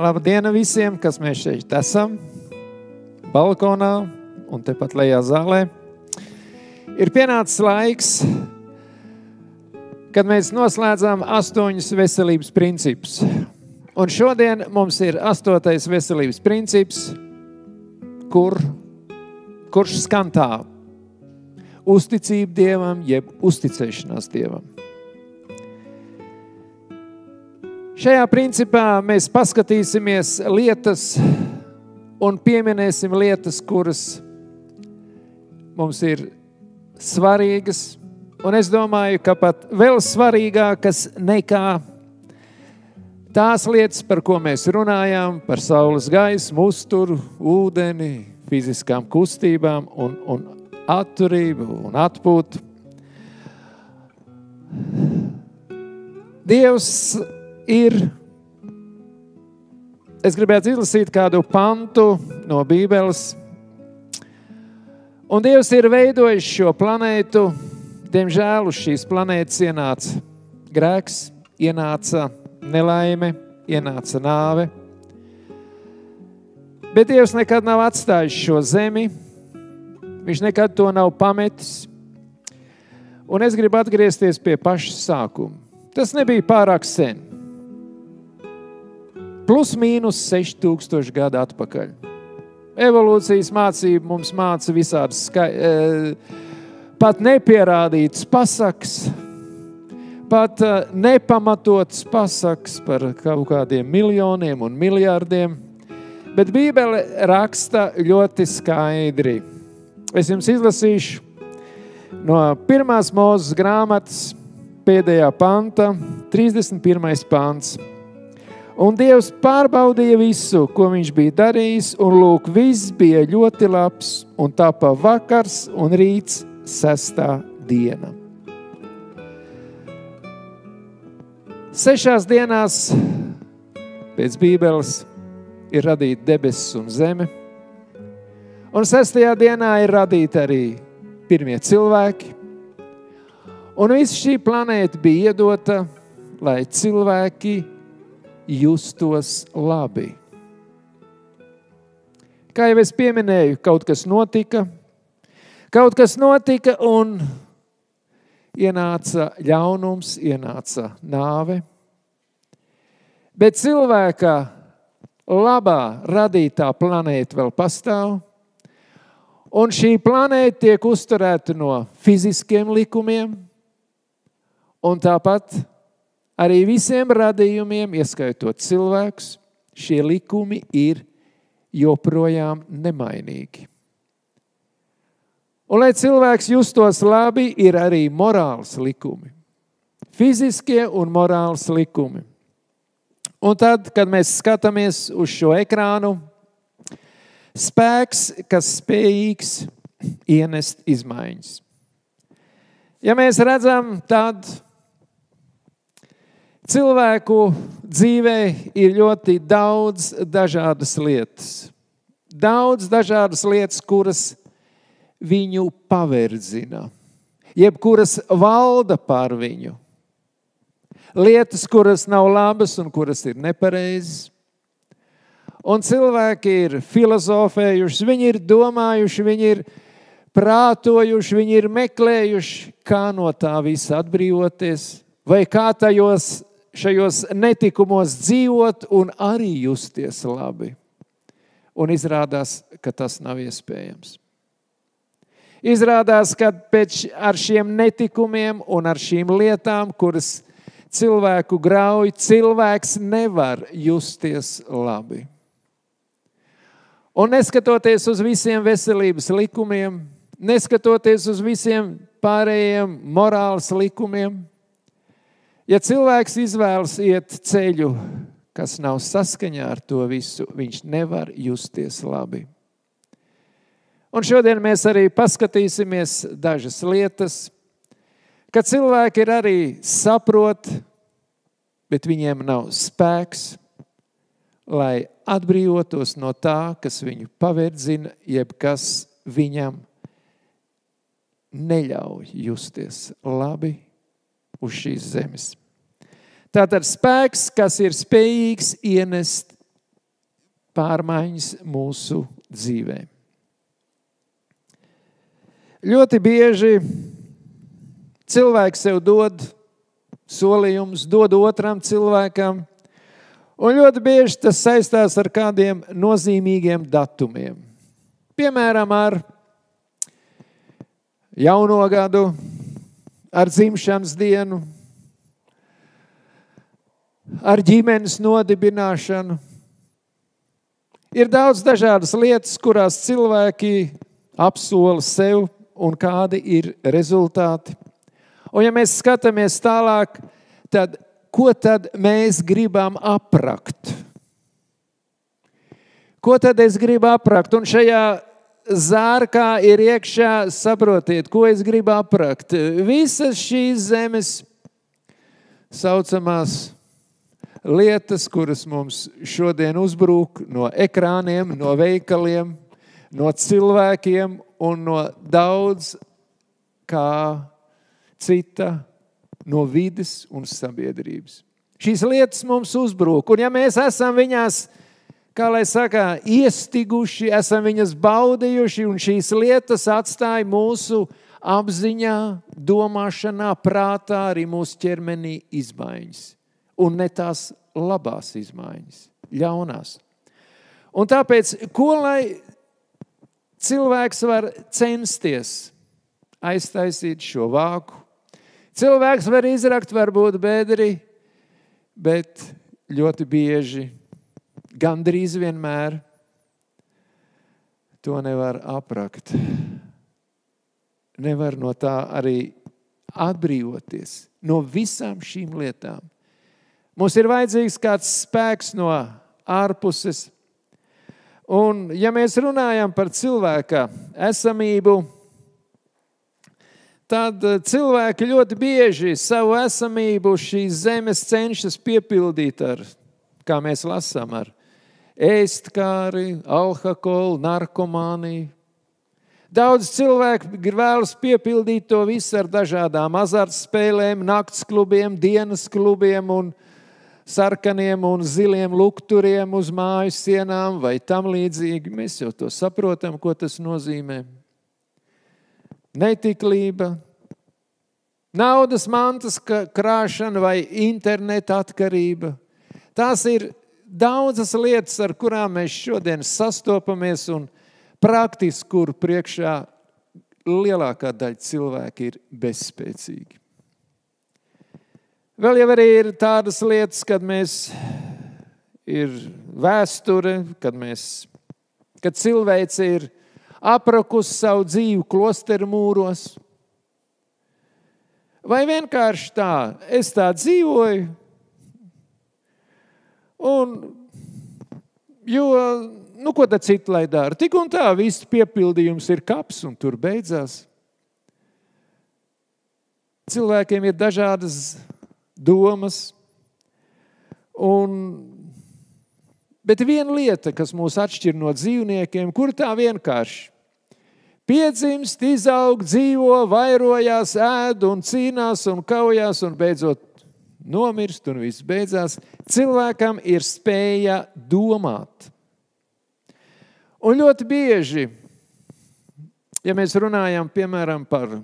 Labdien visiem, kas mēs šeit esam, balkonā un tepat lejā zālē. Ir pienācis laiks, kad mēs noslēdzam 8 veselības principus. Un šodien mums ir 8. veselības princips, kurš skan tā: uzticība Dievam, jeb uzticēšanās Dievam. Šajā principā mēs paskatīsimies lietas un pieminēsim lietas, kuras mums ir svarīgas. Un es domāju, ka pat vēl svarīgākas nekā tās lietas, par ko mēs runājām, par saules gaismu, uzturu, ūdeni, fiziskām kustībām un atturību un atpūtu. Dievs ir, es gribētu izlasīt kādu pantu no Bībeles, un Dievs ir veidojis šo planētu. Diemžēl uz šīs planētas ienāca grēks, ienāca nelaime, ienāca nāve. Bet Dievs nekad nav atstājis šo zemi, viņš nekad to nav pametis. Un es gribu atgriezties pie paša sākuma. Tas nebija pārāk sen. Plus mīnus 6000 gadu atpakaļ. Evolūcijas mācība mums māca visādas pat nepierādītas pasakas, pat nepamatotas pasakas par kaut kādiem miljoniem un miljārdiem. Bet Bībele raksta ļoti skaidri. Es jums izlasīšu no 1. Mūzes grāmatas pēdējā panta, 31. pants. Un Dievs pārbaudīja visu, ko viņš bija darījis, un lūk, viss bija ļoti labs, un tapa vakars un rīts 6. diena. 6 dienās pēc Bībeles ir radīta debesis un zeme, un 6. dienā ir radīti arī pirmie cilvēki, un visa šī planēta bija iedota, lai cilvēki justos labi. Kā jau es pieminēju, kaut kas notika un ienāca ļaunums, ienāca nāve. Bet cilvēka labā radītā planēta vēl pastāv, un šī planēta tiek uzturēta no fiziskiem likumiem, un tāpat arī visiem radījumiem, ieskaitot cilvēkus, šie likumi ir joprojām nemainīgi. Un, lai cilvēks justos labi, ir arī morāls likumi. Fiziskie un morāls likumi. Un tad, kad mēs skatāmies uz šo ekrānu, spēks, kas spējīgs ienest izmaiņas. Ja mēs redzam, tad cilvēku dzīvē ir ļoti daudz dažādas lietas. Daudz dažādas lietas, kuras viņu paverdzina, jeb kuras valda pār viņu. Lietas, kuras nav labas un kuras ir nepareizas. Un cilvēki ir filozofējuši, viņi ir domājuši, viņi ir prātojuši, viņi ir meklējuši, kā no tā visa atbrīvoties, vai kā šajos netikumos dzīvot un arī justies labi. Un izrādās, ka tas nav iespējams. Izrādās, ka ar šiem netikumiem un ar šīm lietām, kuras cilvēku grauj, cilvēks nevar justies labi. Un neskatoties uz visiem veselības likumiem, neskatoties uz visiem pārējiem morāls likumiem, ja cilvēks izvēlas iet ceļu, kas nav saskaņā ar to visu, viņš nevar justies labi. Un šodien mēs arī paskatīsimies dažas lietas, ka cilvēki ir arī saprot, bet viņiem nav spēks, lai atbrīvotos no tā, kas viņu paverdzina, jeb kas viņam neļauj justies labi uz šīs zemes. Tātad spēks, kas ir spējīgs ienest pārmaiņas mūsu dzīvē. Ļoti bieži cilvēks sev dod solījumus, dod otram cilvēkam, un ļoti bieži tas saistās ar kādiem nozīmīgiem datumiem. Piemēram, ar jauno gadu, ar dzimšanas dienu, ar ģimenes nodibināšanu. Ir daudz dažādas lietas, kurās cilvēki apsola sev un kādi ir rezultāti. Un ja mēs skatāmies tālāk, tad ko tad mēs gribam aprakt? Ko tad es gribu aprakt? Un šajā zārkā ir iekšā, saprotiet, ko es gribu aprakt. Visas šīs zemes saucamās lietas, kuras mums šodien uzbrūk no ekrāniem, no veikaliem, no cilvēkiem un no daudz kā cita, no vides un sabiedrības. Šīs lietas mums uzbrūk, un ja mēs esam viņās, kā lai saka, iestiguši, esam viņas baudījuši, un šīs lietas atstāja mūsu apziņā, domāšanā, prātā, arī mūsu ķermenī izmaiņas. Un ne tās labās izmaiņas, ļaunās. Un tāpēc, ko lai cilvēks var censties aiztaisīt šo vāku? Cilvēks var izrakt, varbūt bedri, bet ļoti bieži, gandrīz vienmēr, to nevar aprakt. Nevar no tā arī atbrīvoties, no visām šīm lietām. Mums ir vajadzīgs kāds spēks no ārpuses. Un ja mēs runājam par cilvēka esamību, tad cilvēki ļoti bieži savu esamību šīs zemes cenšas piepildīt ar, kā mēs lasām, ar ēstkāri, alkoholu, narkomāniju. Daudz cilvēku vēlas piepildīt to visu ar dažādām azartspēlēm, naktsklubiem, dienas klubiem un sarkaniem un ziliem lukturiem uz māju sienām vai tam līdzīgi. Mēs jau to saprotam, ko tas nozīmē. Netiklība, naudas mantas krāšana vai interneta atkarība. Tās ir daudzas lietas, ar kurām mēs šodien sastopamies un praktiski, kur priekšā lielākā daļa cilvēki ir bezspēcīgi. Vēl jau arī ir tādas lietas, kad ir vēsture, kad cilvēce ir aprakusi savu dzīvi klosteru mūros. Vai vienkārši tā, es tā dzīvoju, ko tad citu lai dara? Tik un tā, viss piepildījums ir kaps un tur beidzās. Cilvēkiem ir dažādas domas, bet viena lieta, kas mūs atšķir no dzīvniekiem, kur tā vienkārši piedzimst, izaug, dzīvo, vairojās, ēd un cīnās un kaujās un beidzot nomirst un viss beidzās. Cilvēkam ir spēja domāt. Un ļoti bieži, ja mēs runājam, piemēram, par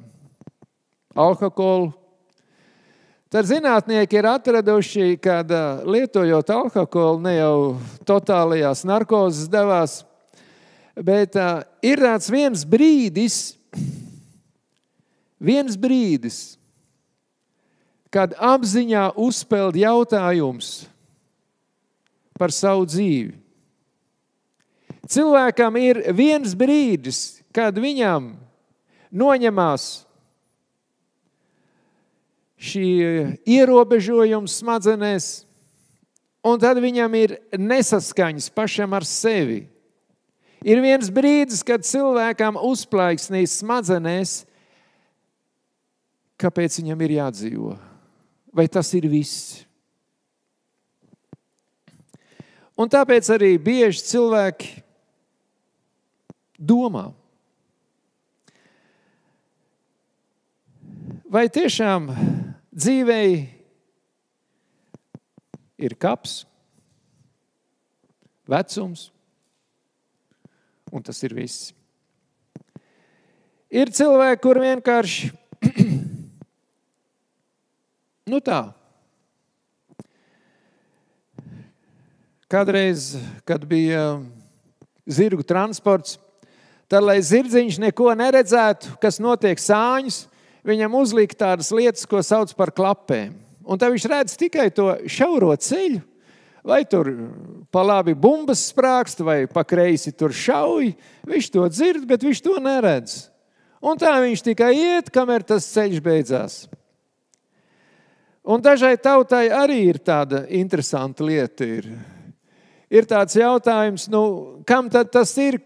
alkoholu, tad zinātnieki ir atraduši, kad lietojot alkoholu, ne jau totālajās narkozes devās, bet ir tāds viens brīdis, kad apziņā uzpeld jautājums par savu dzīvi. Cilvēkam ir viens brīdis, kad viņam noņemās šī ierobežojums smadzenēs, un tad viņam ir nesaskaņas pašam ar sevi. Ir viens brīdis, kad cilvēkam uzplaiksnīs smadzenēs, kāpēc viņam ir jādzīvo. Vai tas ir viss? Un tāpēc arī bieži cilvēki domā. Vai tiešām dzīvei ir kaps, vecums, Un tas ir viss. Ir cilvēki, kur vienkārši, tā. Kādreiz, kad bija zirgu transports, tad, lai zirdziņš neko neredzētu, kas notiek sāņus, viņam uzlika tādas lietas, ko sauc par klapēm. Un tad viņš redz tikai to šauro ceļu, vai tur pa labi bumbas sprākst, vai pa kreisi tur šauj. Viņš to dzird, bet viņš to neredz. Un tā viņš tikai iet, kamēr tas ceļš beidzās. Un dažai tautai arī ir tāda interesanta lieta. Ir tāds jautājums, kam tad tas ir,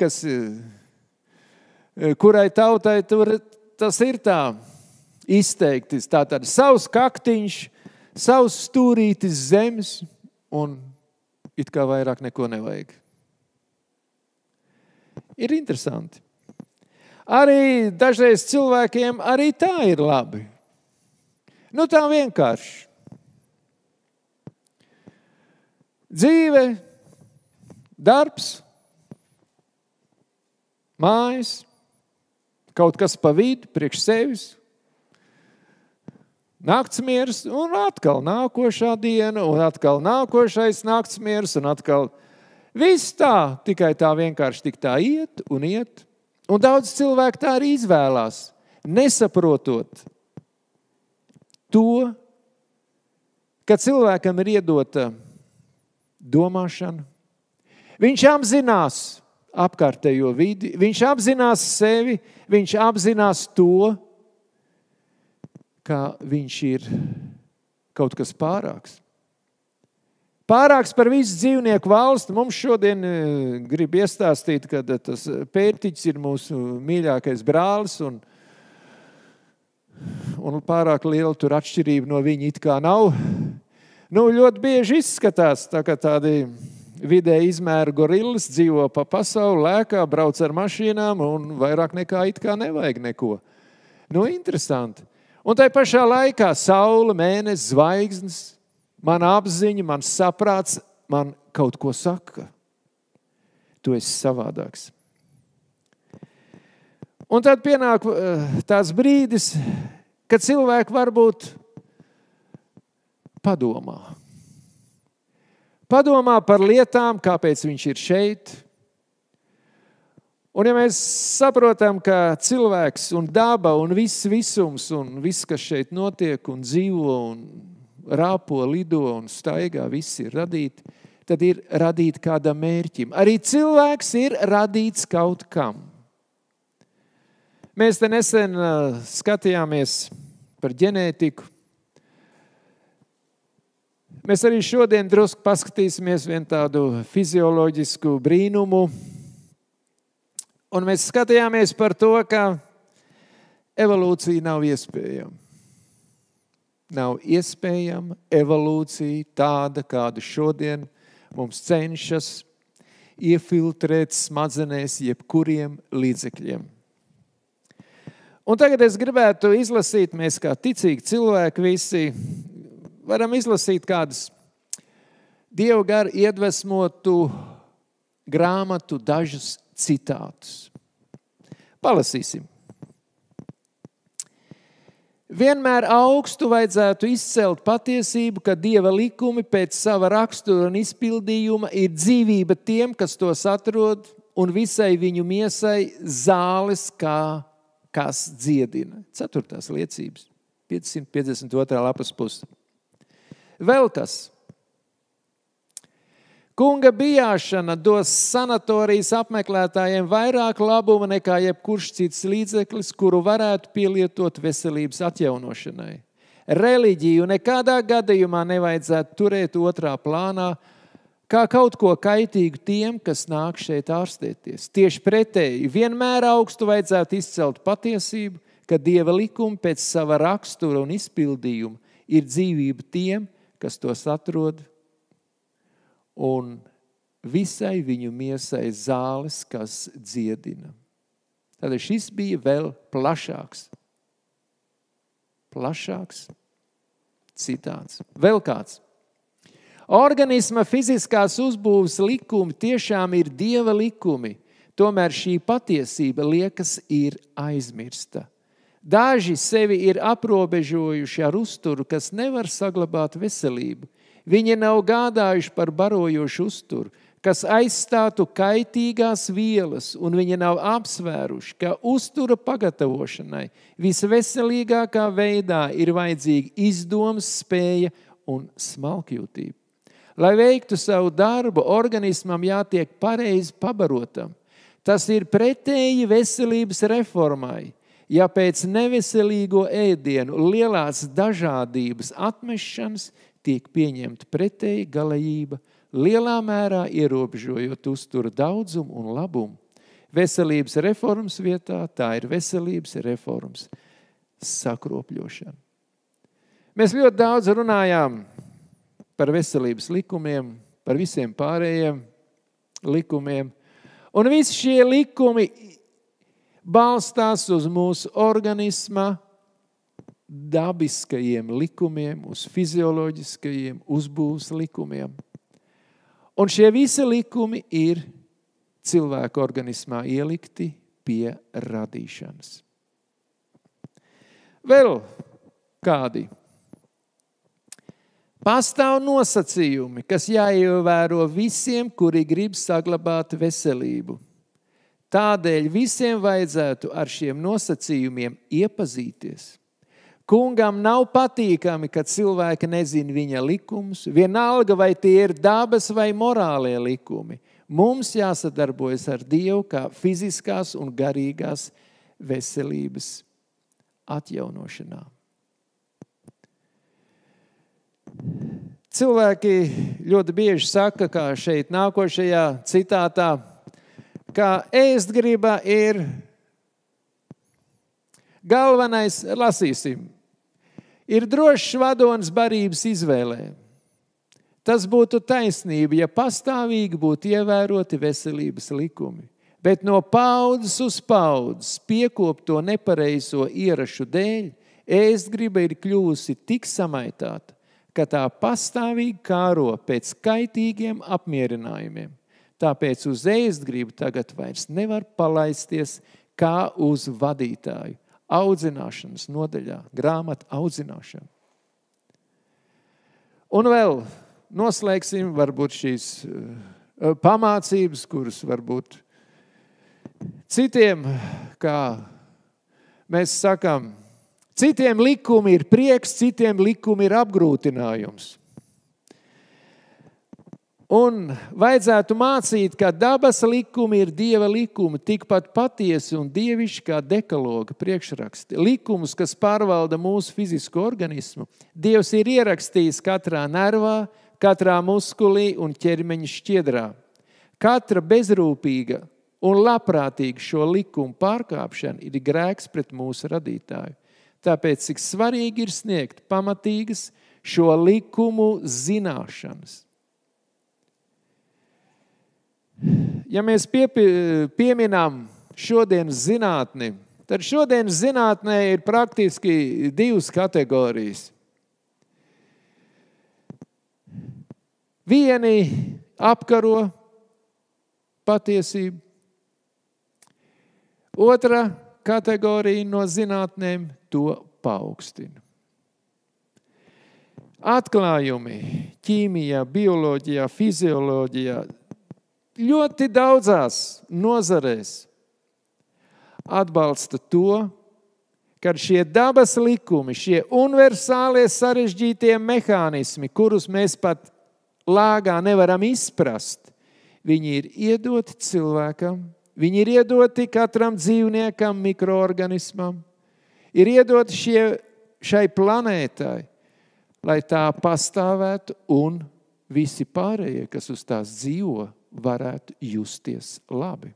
kurai tautai tas ir tā izteikti. Tātad savs kaktiņš, savs stūrītis zemes un it kā vairāk neko nevajag. Ir interesanti. Arī dažreiz cilvēkiem arī tā ir labi. Tā vienkārši. Dzīve, darbs, mājas, kaut kas pa vidu, priekš sevis, naktsmieres, un atkal nākošā diena, un atkal nākošais naktsmieres, un atkal viss tā, tikai tā vienkārši tik tā iet un iet. Un daudz cilvēku tā arī izvēlās, nesaprotot to, ka cilvēkam ir iedota domāšana. Viņš apzinās apkārtējo vidi, viņš apzinās sevi, viņš apzinās to, ka viņš ir kaut kas pārāks. Pārāks par visu dzīvnieku valsti. Mums šodien grib iestāstīt, ka tas pērtiķis ir mūsu mīļākais brālis un pārāk liela tur atšķirība no viņa it kā nav. Ļoti bieži izskatās, tā kā tādi vidēji izmēra gorillas dzīvo pa pasauli, lēkā, brauc ar mašīnām un vairāk nekā it kā nevajag neko. Interesanti. Un tai pašā laikā saule, mēnesis, zvaigznes, mana apziņa, mans saprāts man kaut ko saka. Tu esi savādāks. Un tad pienāk tās brīdis, kad cilvēki varbūt padomā. Padomā par lietām, kāpēc viņš ir šeit. Un ja mēs saprotam, ka cilvēks un daba un viss visums un viss, kas šeit notiek un dzīvo un rāpo, lido un staigā, viss ir radīti, tad ir radīti kādam mērķim. Arī cilvēks ir radīts kaut kam. Mēs te nesen skatījāmies par ģenētiku. Mēs arī šodien drusku paskatīsimies vienu tādu fizioloģisku brīnumu. Un mēs skatījāmies par to, ka evolūcija nav iespējama. Nav iespējama evolūcija tāda, kādu šodien mums cenšas iefiltrēt smadzenēs jebkuriem līdzekļiem. Un tagad es gribētu izlasīt, mēs kā ticīgi cilvēki visi varam izlasīt kādas Dieva gara iedvesmotu grāmatu dažus citātus. Palasīsim. Vienmēr augstu vajadzētu izcelt patiesību, ka Dieva likumi pēc sava rakstura un izpildījuma ir dzīvība tiem, kas tos atrod, un visai viņu miesai zāles, kas dziedina. 4. liecības, 552. lapas puse. Vēl kas? Kunga bijāšana dos sanatorijas apmeklētājiem vairāk labuma nekā jebkurš cits līdzeklis, kuru varētu pielietot veselības atjaunošanai. Reliģiju nekādā gadījumā nevajadzētu turēt otrā plānā, kā kaut ko kaitīgu tiem, kas nāk šeit ārstēties. Tieši pretēji, vienmēr augstu vajadzētu izcelt patiesību, ka Dieva likumi pēc sava rakstura un izpildījuma ir dzīvība tiem, kas tos atrod, un visai viņu miesai zāles, kas dziedina. Tātad šis bija vēl plašāks citāts. Vēl kāds. Organisma fiziskās uzbūves likumi tiešām ir Dieva likumi. Tomēr šī patiesība liekas ir aizmirsta. Daži sevi ir aprobežojuši ar uzturu, kas nevar saglabāt veselību. Viņi nav gādājuši par barojošu uzturu, kas aizstātu kaitīgās vielas, un viņi nav apsvēruši, ka uztura pagatavošanai visveselīgākā veidā ir vajadzīga izdomas spēja un smalkjūtība. Lai veiktu savu darbu, organismam jātiek pareizi pabarotam. Tas ir pretēji veselības reformai. Ja pēc neveselīgo ēdienu lielās dažādības atmešanas tiek pieņemta pretēji galējība, lielā mērā ierobežojot uztura daudzumu un labumu. Veselības reformas vietā tā ir veselības reformas sakropļošana. Mēs ļoti daudz runājām par veselības likumiem, par visiem pārējiem likumiem, un visi šie likumi balstās uz mūsu organisma dabiskajiem likumiem, uz fizioloģiskajiem uzbūves likumiem. Un šie visi likumi ir cilvēka organismā ielikti pie radīšanas. Vēl kādi? Pastāv nosacījumi, kas jāievēro visiem, kuri grib saglabāt veselību. Tādēļ visiem vajadzētu ar šiem nosacījumiem iepazīties. Kungam nav patīkami, kad cilvēki nezina viņa likumus, vienalga vai tie ir dabas vai morālie likumi. Mums jāsadarbojas ar Dievu kā fiziskās un garīgās veselības atjaunošanā. Cilvēki ļoti bieži saka, kā šeit nākošajā citātā, ka ēstgriba ir galvenais, lasīsim, ir drošs vadonis barības izvēlē. Tas būtu taisnība, ja pastāvīgi būtu ievēroti veselības likumi. Bet no paudzes uz paudzes piekopto nepareizo ierašu dēļ ēstgriba ir kļuvusi tik samaitāta, ka tā pastāvīgi kāro pēc kaitīgiem apmierinājumiem. Tāpēc uz ēstgribu tagad vairs nevar palaisties kā uz vadītāju. Audzināšanas nodaļā, grāmata audzināšana. Un vēl noslēgsim varbūt šīs pamācības, kuras varbūt citiem, kā mēs sakām, citiem likumi ir prieks, citiem likumi ir apgrūtinājums. Un vajadzētu mācīt, ka dabas likumi ir Dieva likumi, tikpat patiesi un dievišķi kā dekaloga priekšraksti. Likumus, kas pārvalda mūsu fizisko organismu, Dievs ir ierakstījis katrā nervā, katrā muskulī un ķermeņa šķiedrā. Katra bezrūpīga un labprātīga šo likumu pārkāpšana ir grēks pret mūsu radītāju. Tāpēc, cik svarīgi ir sniegt pamatīgas šo likumu zināšanas. Ja mēs pieminām šodienas zinātni, tad šodienas zinātnē ir praktiski divas kategorijas. Vieni apkaro patiesību, otra kategorija no zinātnēm to paaugstina. Atklājumi ķīmijā, bioloģijā, fizioloģijā, ļoti daudzās nozarēs atbalsta to, ka šie dabas likumi, šie universālie sarežģītie mehānismi, kurus mēs pat lāgā nevaram izprast, viņi ir iedoti cilvēkam, viņi ir iedoti katram dzīvniekam, mikroorganismam, ir iedoti šai planētai, lai tā pastāvētu un visi pārējie, kas uz tās dzīvo, varētu justies labi.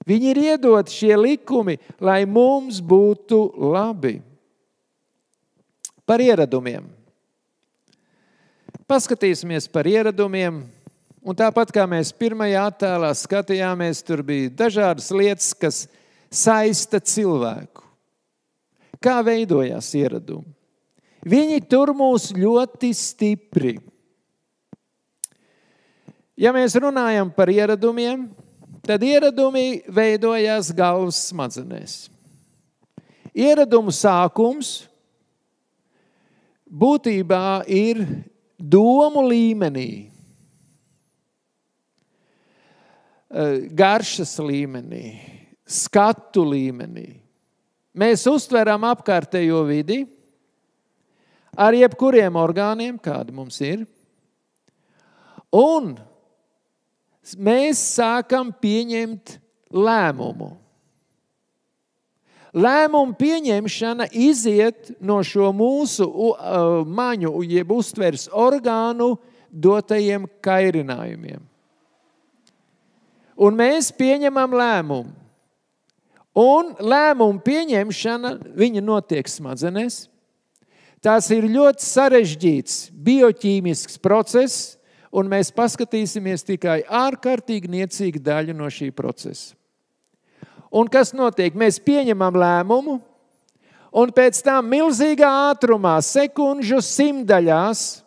Viņi ir iedoti šie likumi, lai mums būtu labi. Par ieradumiem. Paskatīsimies par ieradumiem, un tāpat kā mēs pirmajā attēlā skatījāmies, tur bija dažādas lietas, kas saista cilvēku. Kā veidojās ieradumi? Viņi tur mūs ļoti stipri. Ja mēs runājam par ieradumiem, tad ieradumi veidojās galvas smadzenēs. Ieradumu sākums būtībā ir domu līmenī, garšas līmenī, skatu līmenī. Mēs uztveram apkārtējo vidi ar jebkuriem orgāniem, kādi mums ir, un mēs sākam pieņemt lēmumu. Lēmumu pieņemšana iziet no šo mūsu maņu, jeb uztveres orgānu dotajiem kairinājumiem. Un mēs pieņemam lēmumu. Un lēmumu pieņemšana, viņa notiek smadzenēs. Tās ir ļoti sarežģīts bioķīmisks process, un mēs paskatīsimies tikai ārkārtīgi niecīgu daļu no šī procesa. Un kas notiek? Mēs pieņemam lēmumu, un pēc tam milzīgā ātrumā, sekundžu simtdaļās,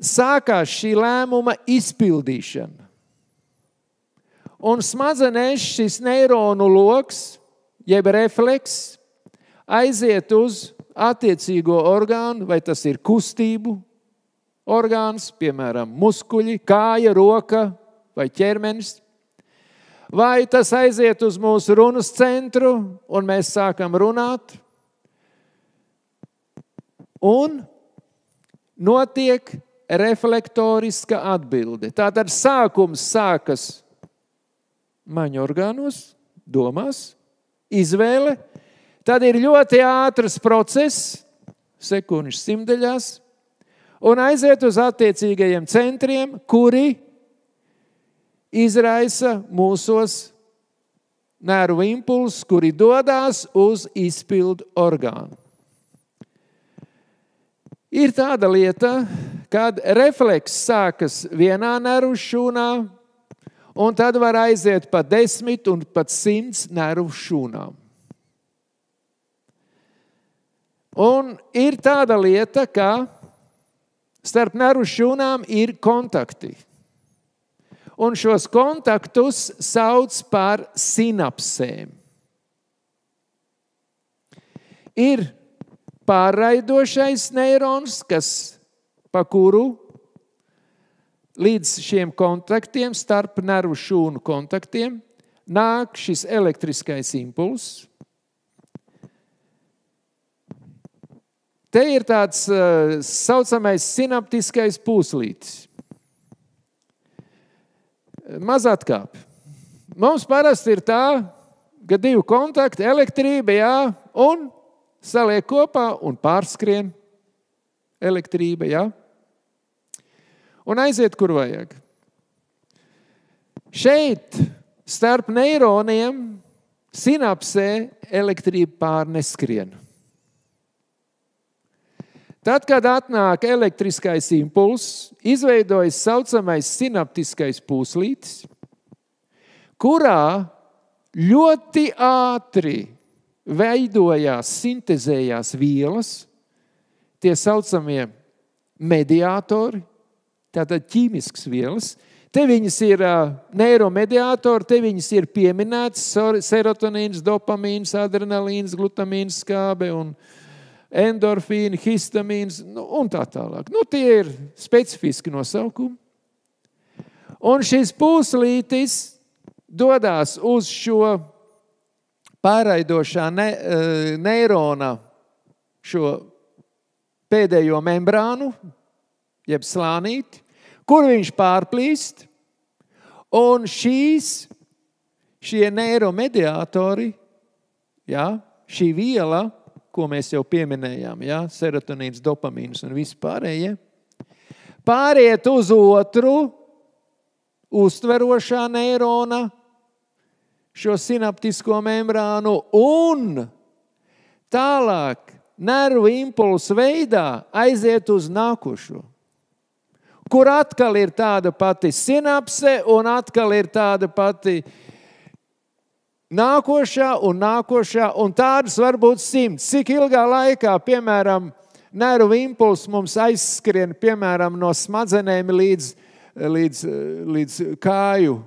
sākās šī lēmuma izpildīšana. Un smadzenēs šis neironu loks, jeb refleks, aiziet uz attiecīgo orgānu, vai tas ir kustību orgāns, piemēram, muskuļi, kāja, roka vai ķermenis, vai tas aiziet uz mūsu runas centru, un mēs sākam runāt, un notiek reflektoriska atbilde. Tātad sākums sākas maņu orgānos, domās, izvēle, tad ir ļoti ātrs process, sekundžu simtdaļās, un aiziet uz attiecīgajiem centriem, kuri izraisa mūsos nervu impulsus, kuri dodās uz izpildu orgānu. Ir tāda lieta, kad refleks sākas vienā nervu šūnā, un tad var aiziet pa 10 un pat 100 nervu šūnām. Un ir tāda lieta, ka starp nervu šūnām ir kontakti. Un šos kontaktus sauc par sinapsēm. Ir pārraidošais neirons, pa kuru līdz šiem kontaktiem, starp nervu šūnu kontaktiem, nāk šis elektriskais impulss. Te ir tāds saucamais sinaptiskais pūslītis. Maz atkāp. Mums parasti ir tā, ka 2 kontakti, elektrība, jā, un saliek kopā un pārskrien elektrība, jā. Un aiziet, kur vajag. Šeit, starp neironiem, sinapsē elektrība pārneskrien. Tad, kad atnāk elektriskais impulss, izveidojas saucamais sinaptiskais pūslītis, kurā ļoti ātri veidojās, sintezējās vielas, tie saucamie mediātori, tātad ķīmiskas vielas. Te viņas ir neiromediātori, te viņas ir pieminētas serotonīns, dopamīns, adrenalīns, glutamīns, skābe un endorfīni, histamīns un tā tālāk. Tie ir specifiski nosaukumi. Un šis pūslītis dodās uz šo pārraidošā neirona šo pēdējo membrānu, jeb slānīti, kur viņš pārplīst, un šie neiromediātori, šī viela, ko mēs jau pieminējām, serotonīns, dopamīns un visi pārējie, pāriet uz otru uztverošā neirona, šo sinaptisko membrānu, un tālāk nervu impulsu veidā aiziet uz nākošo, kur atkal ir tāda pati sinapse un atkal ir tāda pati nākošā, un tādas var būt 100. Cik ilgā laikā, piemēram, nervu impulss mums aizskrien, piemēram, no smadzenēm līdz kāju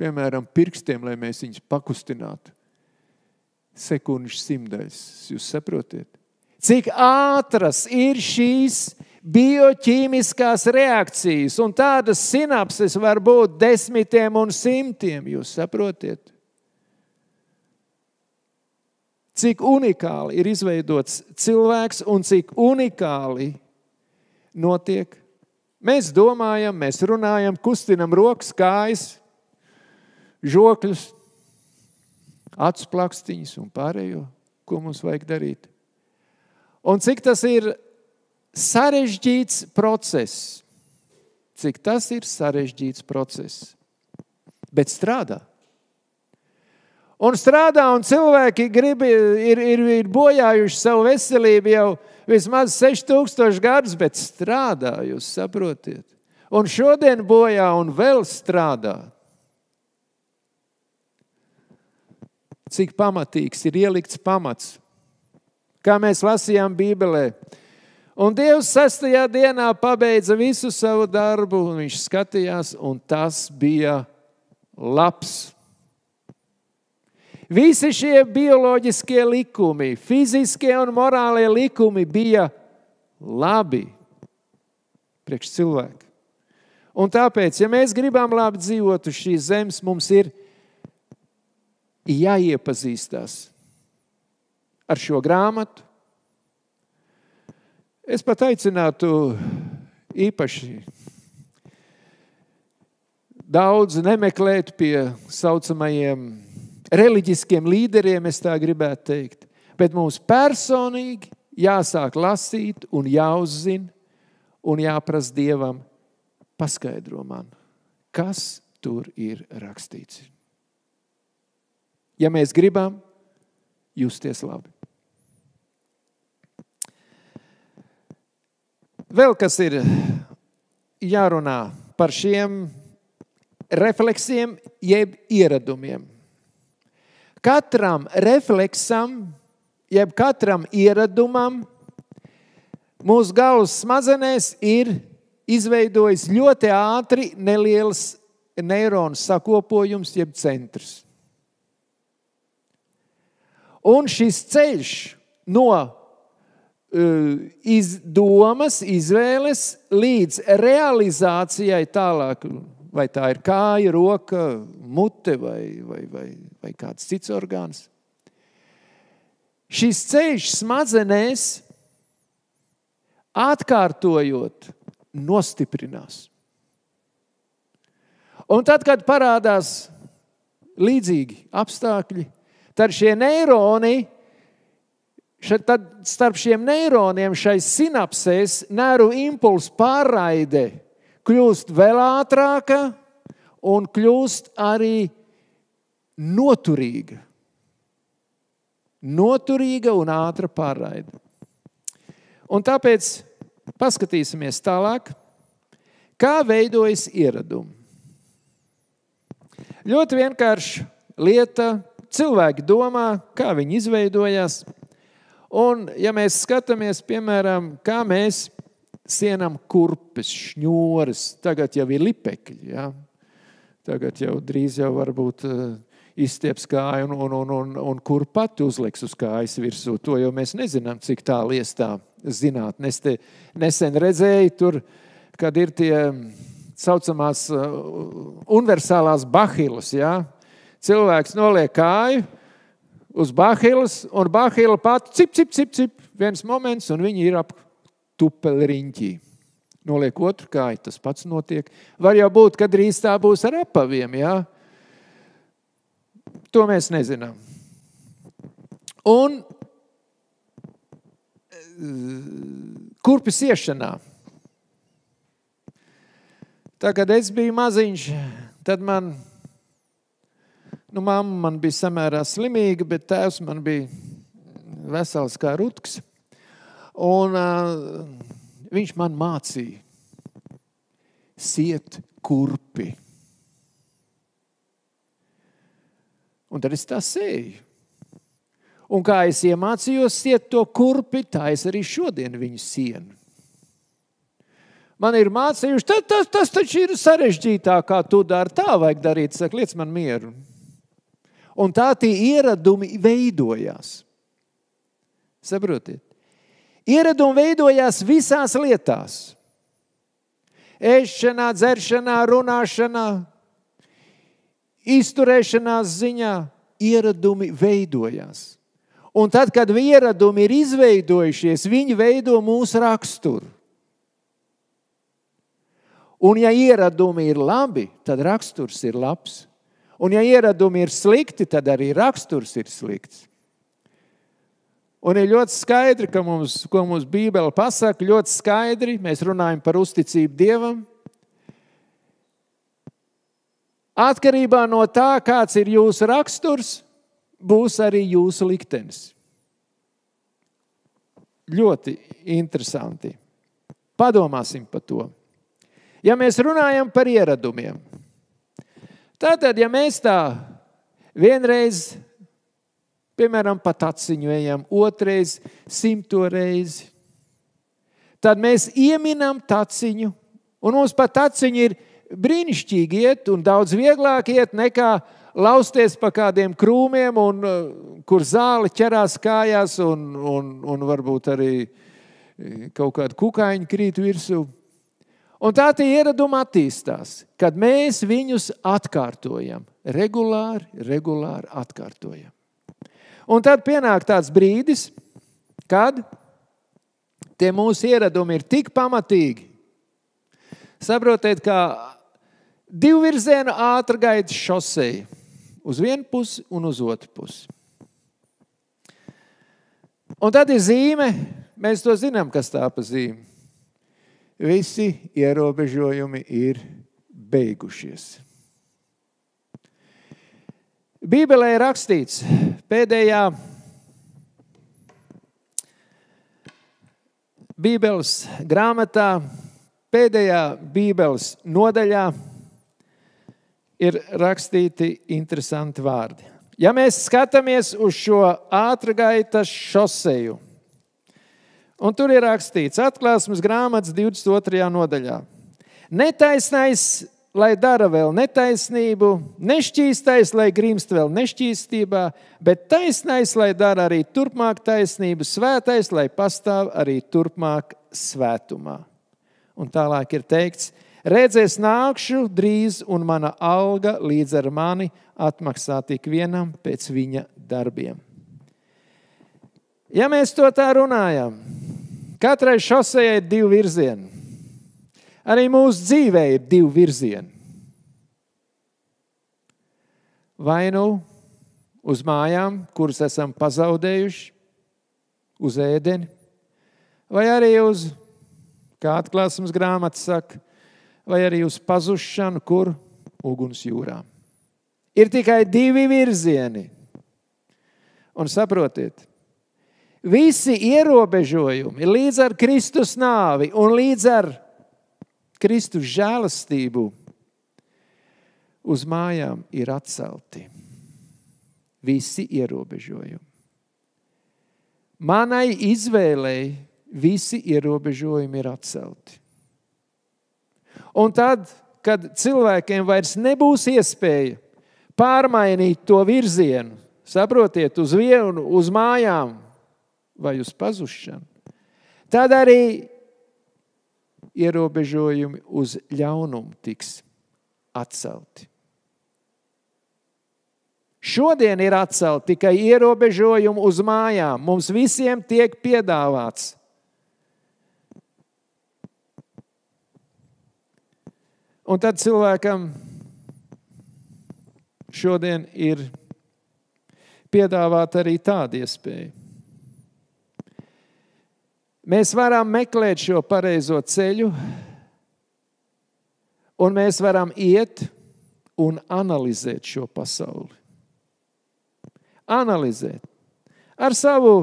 piemēram, pirkstiem, lai mēs viņus pakustinātu. Sekundžu simtdaļas, jūs saprotiet? Cik ātras ir šīs bioķīmiskās reakcijas, un tādas sinapses var būt 10 un 100, jūs saprotiet? Cik unikāli ir izveidots cilvēks un cik unikāli notiek. Mēs domājam, mēs runājam, kustinam rokas, kājas, žokļus, acu plakstiņus un pārējo, ko mums vajag darīt. Un cik tas ir sarežģīts process. Cik tas ir sarežģīts process. Bet strādā. Un strādā, un cilvēki ir bojājuši savu veselību jau vismaz 6000 gadus, bet strādā, jūs saprotiet. Un šodien bojā un vēl strādā. Cik pamatīgs ir ielikts pamats, kā mēs lasījām Bībelē. Un Dievs 6. dienā pabeidza visu savu darbu, un viņš skatījās, un tas bija labs. Visi šie bioloģiskie likumi, fiziskie un morālie likumi bija labi priekš cilvēku. Un tāpēc, ja mēs gribam labi dzīvot uz šīs zemes, mums ir jāiepazīstās ar šo grāmatu. Es pat aicinātu īpaši daudz nemeklēt pie saucamajiem reliģiskiem līderiem, es tā gribētu teikt. Bet mums personīgi jāsāk lasīt un jāuzzina un jāprasa Dievam paskaidro man, kas tur ir rakstīts. Ja mēs gribam justies labi. Vēl kas ir jārunā par šiem refleksiem jeb ieradumiem. Katram refleksam jeb katram ieradumam mūsu galvas smadzenēs ir izveidojis ļoti ātri neliels neironu sakopojums jeb centrs. Un šis ceļš no domas, izvēles līdz realizācijai tālāk, vai tā ir kāja, roka, mute vai kāds cits orgāns. Šis ceļš smadzenēs atkārtojot nostiprinās. Un tad, kad parādās līdzīgi apstākļi, tad šie neironi, tad starp šiem neironiem šai sinapsēs nervu impulsu pārraide kļūst vēl ātrāka un kļūst arī noturīga. Noturīga un ātra pārraide. Un tāpēc paskatīsimies tālāk, kā veidojas ieradumi. Ļoti vienkārši lieta, cilvēki domā, kā viņi izveidojās. Un, ja mēs skatāmies, piemēram, kā mēs sienam kurpes, šņoras, tagad jau ir lipekļi, ja? Tagad jau drīz jau varbūt izstieps kāju un kurpati uzliks uz kājas virsū. To jau mēs nezinām, cik tā liestā zinātne. Es te nesen redzēju tur, kad ir tie saucamās universālās bahilas, ja? Cilvēks noliek kāju uz bahilas, un bahila pati cip, viens moments, un viņi ir ap tupeļriņķī. Noliek otru kāju, tas pats notiek. Var jau būt, ka drīz tā būs ar apaviem, jā? To mēs nezinām. Un kurpes iešanā. Tā, kad es biju maziņš, tad mamma man bija samērā slimīga, bet tēvs man bija vesels kā rutks. Un viņš man mācīja siet kurpi. Un tad es tā sēju. Un kā es iemācījos siet to kurpi, tā es arī šodien viņu sienu. man ir mācījuši, tas taču ir sarežģītāk, kā tu dari, tā vajag darīt, saka, liec man mieru. Un tā tie ieradumi veidojās. Saprotiet? Ieradumi veidojās visās lietās. Ēšanā, dzeršanā, runāšanā, izturēšanās ziņā ieradumi veidojās. Un tad, kad ieradumi ir izveidojušies, viņi veido mūsu raksturu. Un ja ieradumi ir labi, tad raksturs ir labs. Un ja ieradumi ir slikti, tad arī raksturs ir slikts. Un ir ļoti skaidri, ko mums Bībele pasaka, ļoti skaidri, mēs runājam par uzticību Dievam. Atkarībā no tā, kāds ir jūsu raksturs, būs arī jūsu liktenis. Ļoti interesanti. Padomāsim par to. Ja mēs runājam par ieradumiem, tātad, ja mēs tā vienreiz, piemēram, pa taciņu ejam, otrais 100 reizi, tad mēs ieminam taciņu, un mums pa taciņu ir brīnišķīgi iet un daudz vieglāk iet nekā lausties pa kādiem krūmiem, un, kur zāle ķerās kājās un varbūt arī kaut kādu kukaiņu krīt virsū. Un tā tie ieradumi attīstās, kad mēs viņus atkārtojam, regulāri atkārtojam. Un tad pienāk tāds brīdis, kad tie mūsu ieradumi ir tik pamatīgi. Saprotiet, kā divvirziena ātrgaitas šoseja uz vienu pusi un uz otru pusi. Un tad ir zīme, mēs to zinām, kas tā pa zīme. Visi ierobežojumi ir beigušies. Bībelē ir rakstīts pēdējā Bībeles grāmatā, pēdējā Bībeles nodaļā ir rakstīti interesanti vārdi. Ja mēs skatāmies uz šo ātrgaitas šoseju, un tur ir rakstīts Atklāsmes grāmatas 22. nodaļā. Netaisnais, lai dara vēl netaisnību, nešķīstais, lai grimst vēl nešķīstībā, bet taisnais, lai dara arī turpmāk taisnību, svētais, lai pastāv arī turpmāk svētumā. Un tālāk ir teikts, redzēs nākšu drīz, un mana alga līdz ar mani atmaksāt ikvienam pēc viņa darbiem. Ja mēs to tā runājam, katrai šosejai ir 2 virzieni. Arī mūsu dzīvē ir 2 virzieni. Vai nu uz mājām, kuras esam pazaudējuši, uz ēdeni, vai arī uz, kā Atklāsmes grāmata saka, vai arī uz pazušanu, kur uguns jūrā. Ir tikai 2 virzieni. Un saprotiet, visi ierobežojumi līdz ar Kristus nāvi un līdz ar Kristus žēlastību uz mājām ir atcelti. Visi ierobežojumi. Manai izvēlei visi ierobežojumi ir atcelti. Un tad, kad cilvēkiem vairs nebūs iespēja pārmainīt to virzienu, saprotiet, uz vienu, uz mājām vai uz pazušanu, tad arī ierobežojumi uz ļaunumu tiks atcelti. Šodien ir atcelti tikai ierobežojumi uz mājām. Mums visiem tiek piedāvāts. Un tad cilvēkam šodien ir piedāvāta arī tāda iespēja. Mēs varam meklēt šo pareizo ceļu, un mēs varam iet un analizēt šo pasauli. Analizēt. Ar savu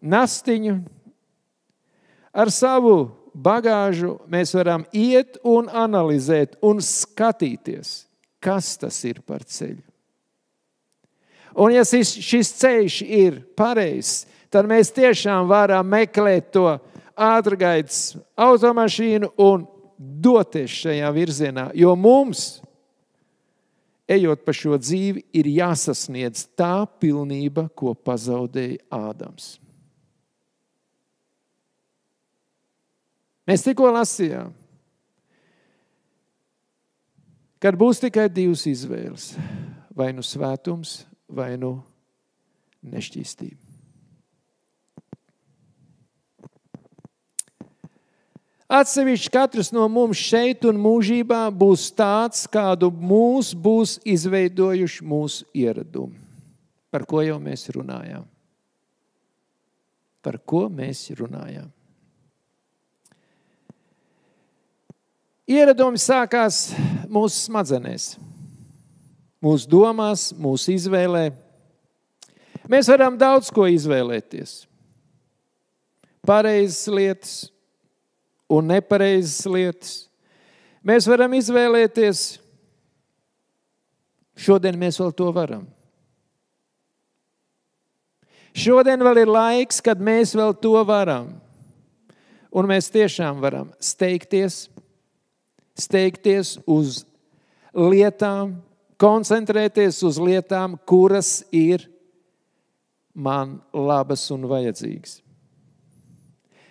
nastiņu, ar savu bagāžu mēs varam iet un analizēt un skatīties, kas tas ir par ceļu. Un ja šis ceļš ir pareizs, tad mēs tiešām varam meklēt to ātrgaitas automašīnu un doties šajā virzienā, jo mums, ejot pa šo dzīvi, ir jāsasniedz tā pilnība, ko pazaudēja Ādams. Mēs tikko lasījām, kad būs tikai divas izvēles, vai nu svētums, vai nu nešķīstība. Atsevišķi katrs no mums šeit un mūžībā būs tāds, kādu mūs būs izveidojuši mūsu ieradumi. Par ko jau mēs runājām? Par ko mēs runājām? Ieradumi sākās mūsu smadzenēs, mūsu domās, mūsu izvēlē. Mēs varam daudz ko izvēlēties. Pareizas lietas un nepareizas lietas. Mēs varam izvēlēties, šodien mēs vēl to varam. Šodien vēl ir laiks, kad mēs vēl to varam. Un mēs tiešām varam steigties uz lietām, koncentrēties uz lietām, kuras ir man labas un vajadzīgas.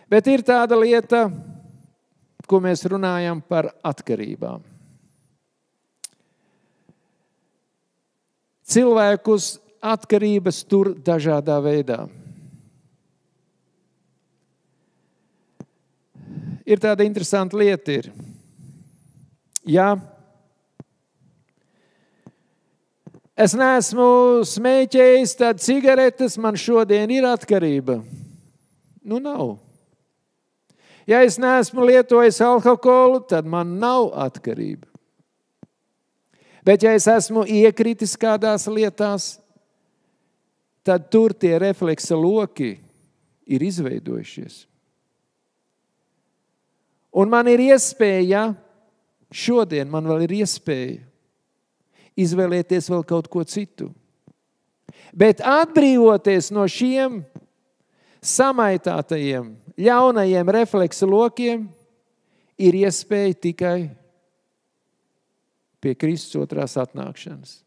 Bet ir tāda lieta, ko mēs runājam par atkarībām. Cilvēkus atkarības tur dažādā veidā. Ir tāda interesanta lieta ir, ja es neesmu smēķējis, tad cigaretes man šodien ir atkarība. Nu, nav. Ja es neesmu lietojis alkoholu, tad man nav atkarība. Bet ja es esmu iekritis kādās lietās, tad tur tie refleksa loki ir izveidojušies. Un man ir iespēja, šodien man vēl ir iespēja izvēlēties vēl kaut ko citu. Bet atbrīvoties no šiem samaitātajiem, ļaunajiem refleksa lokiem ir iespēja tikai pie Kristus otrās atnākšanas.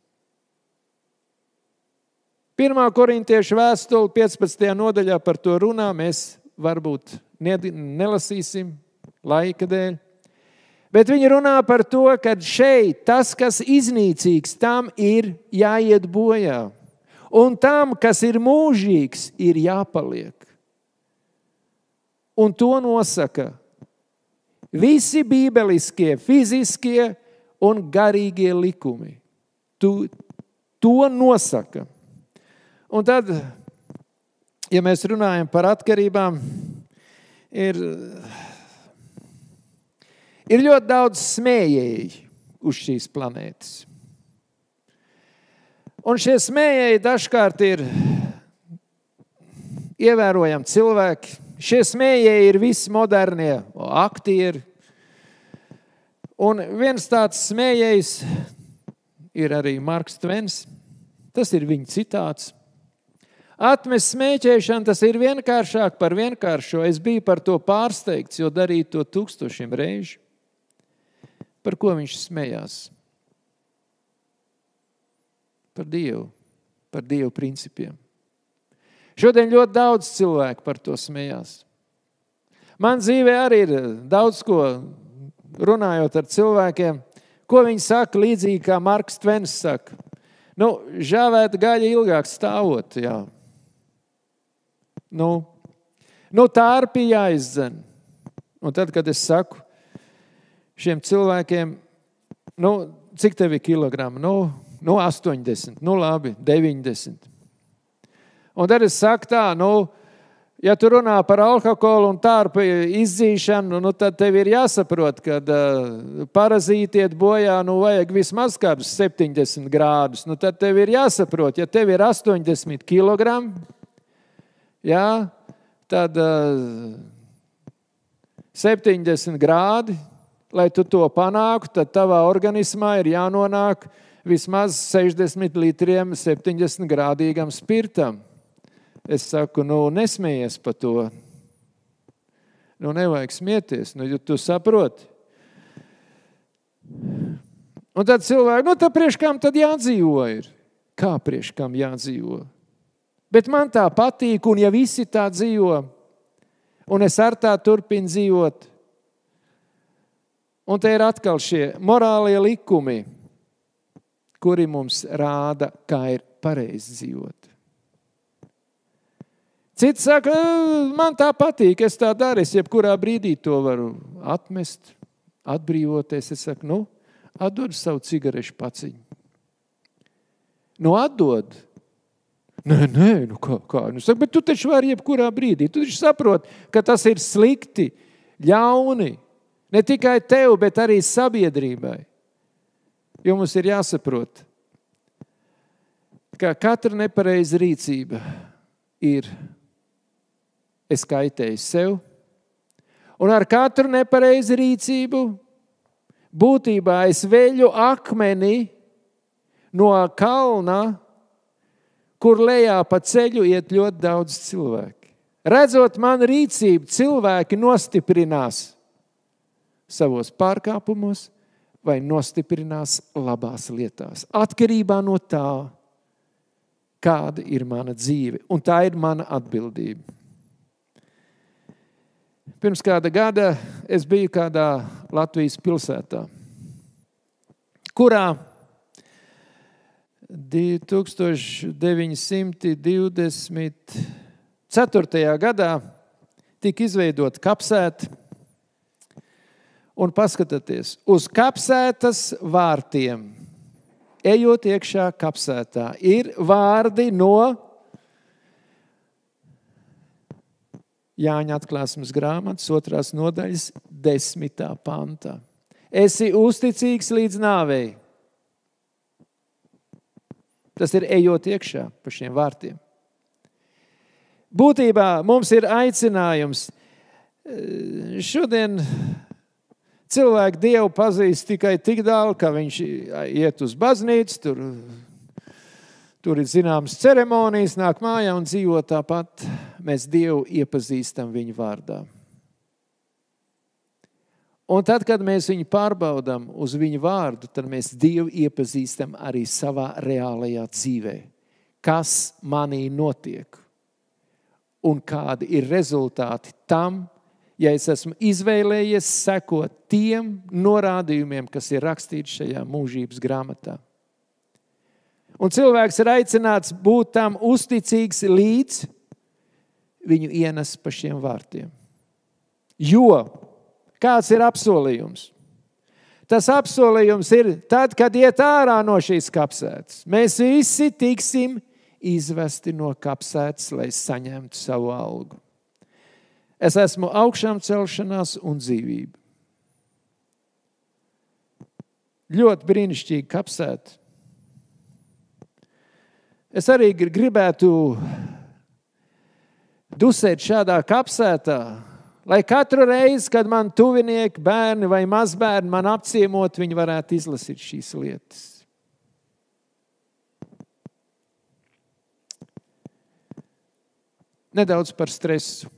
1. Korintiešu vēstule 15. nodaļā par to runā, mēs varbūt nelasīsim laika dēļ. Bet viņi runā par to, ka šeit tas, kas iznīcīgs, tam ir jāiet bojā. Un tam, kas ir mūžīgs, ir jāpaliek. Un to nosaka visi bībeliskie, fiziskie un garīgie likumi. To nosaka. Un tad, ja mēs runājam par atkarībām, ir ļoti daudz smējēji uz šīs planētas. Un šie smējēji dažkārt ir ievērojami cilvēki. Šie smējēji ir visi modernie aktieri. Un viens tāds smējējs ir arī Marks Tvens. Tas ir viņa citāts. Atmest smēķēšanu, tas ir vienkāršāk par vienkāršo. Es biju par to pārsteigts, jo darīju to 1000 reižu. Par ko viņš smējās? Par Dievu principiem. Šodien ļoti daudz cilvēku par to smējās. Man dzīvē arī ir daudz ko runājot ar cilvēkiem, ko viņi saka līdzīgi kā Marks Tvens saka. Žāvēta gaļa ilgāk stāvot, jā. Tārpi jāizdzen. Un tad, kad es saku šiem cilvēkiem, cik tev ir kilogrami? 80, labi, 90. Un tad es saku tā, ja tu runā par alkoholu un tārpu izdzīšanu, tad tev ir jāsaprot, ka parazīti iet bojā, vajag vismaz kādus 70 grādus. Tad tev ir jāsaprot, ja tev ir 80 kilogrami, jā, tad 70 grādi, lai tu to panāku, tad tavā organismā ir jānonāk vismaz 60 litriem 70 grādīgam spirtam. Es saku, nesmējies par to. Nevajag smieties. Tu saproti. Un tad cilvēki, tad priekš kam tad jādzīvo ir? Kā priekš kam jādzīvo? Bet man tā patīk, un ja visi tā dzīvo, un es ar tā turpinu dzīvot, un te ir atkal šie morālie likumi, kuri mums rāda, kā ir pareizi dzīvot. Citi saka, man tā patīk, es tā daru, es jebkurā brīdī to varu atmest, atbrīvoties. Es saku, atdod savu cigarešu paciņu. Atdod. Nē, kā? Saku, bet tu taču vari jebkurā brīdī. Tu taču saproti, ka tas ir slikti, ļauni. Ne tikai tev, bet arī sabiedrībai. Jo mums ir jāsaprot, ka katra nepareiza rīcība ir es kaitēju sev, un ar katru nepareizu rīcību būtībā es veļu akmeni no kalna, kur lejā pa ceļu iet ļoti daudz cilvēki. Redzot manu rīcību, cilvēki nostiprinās savos pārkāpumos vai nostiprinās labās lietās. Atkarībā no tā, kāda ir mana dzīve. Un tā ir mana atbildība. Pirms kāda gada es biju kādā Latvijas pilsētā, kurā 1924. gadā tika izveidota kapsēta. Un paskatieties, uz kapsētas vārtiem, ejot iekšā kapsētā, ir vārdi no Jāņa atklāsmes grāmatas 2. nodaļas 10. pantā. Esi uzticīgs līdz nāvei. Tas ir ejot iekšā pa šiem vārtiem. Būtībā mums ir aicinājums. Šodien cilvēki Dievu pazīst tikai tik tālu, ka viņš iet uz baznīcu, tur ir zināmas ceremonijas, nāk mājā un dzīvo tāpat. Mēs Dievu iepazīstam viņa vārdā. Un tad, kad mēs viņu pārbaudām uz viņu vārdu, tad mēs Dievu iepazīstam arī savā reālajā dzīvē. Kas manī notiek un kādi ir rezultāti tam, ja es esmu izvēlējies sekot tiem norādījumiem, kas ir rakstīti šajā mūžības grāmatā. Un cilvēks ir aicināts būt tam uzticīgs līdz viņu ienes pa šiem vārtiem. Jo kāds ir apsolījums? Tas apsolījums ir tad, kad iet ārā no šīs kapsētas. Mēs visi tiksim izvesti no kapsētas, lai saņemtu savu algu. Es esmu augšām celšanās un dzīvība. Ļoti brīnišķīgi kapsēta. Es arī gribētu dusēt šādā kapsētā, lai katru reizi, kad man tuvinieki, bērni vai mazbērni man apciemot, viņi varētu izlasīt šīs lietas. Nedaudz par stresu.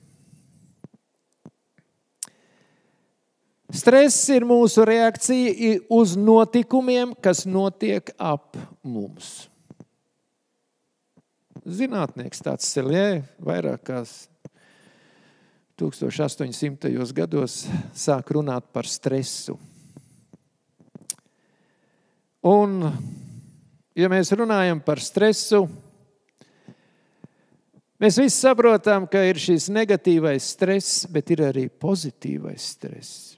Stress ir mūsu reakcija uz notikumiem, kas notiek ap mums. Zinātnieks tāds Seljē vairāk kā 1800. gados sāk runāt par stresu. Un, ja mēs runājam par stresu, mēs visi saprotam, ka ir šis negatīvais stress, bet ir arī pozitīvais stress.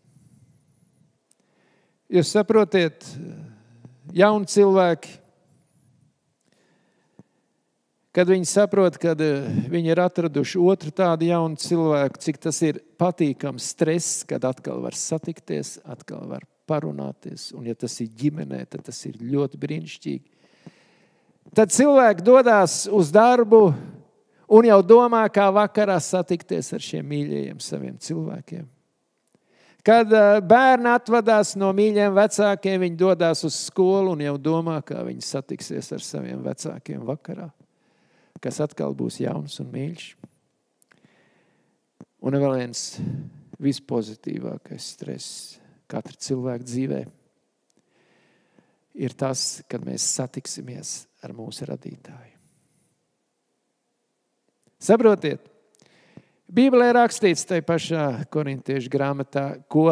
Jūs saprotiet, jauni cilvēki, kad viņi saprot, kad viņi ir atraduši otru tādu jaunu cilvēku, cik tas ir patīkams stress, kad atkal var satikties, atkal var parunāties, un ja tas ir ģimenē, tad tas ir ļoti brīnišķīgi. Tad cilvēki dodās uz darbu un jau domā, kā vakarā satikties ar šiem mīļajiem saviem cilvēkiem. Kad bērni atvadās no mīļiem vecākiem, viņi dodās uz skolu un jau domā, kā viņi satiksies ar saviem vecākiem vakarā, kas atkal būs jauns un mīļš. Un vēl viens vispozitīvākais stress katra cilvēka dzīvē. ir tas, kad mēs satiksimies ar mūsu radītāju. Saprotiet, Bībelē rakstīts tai pašā Korintiešu grāmatā, ko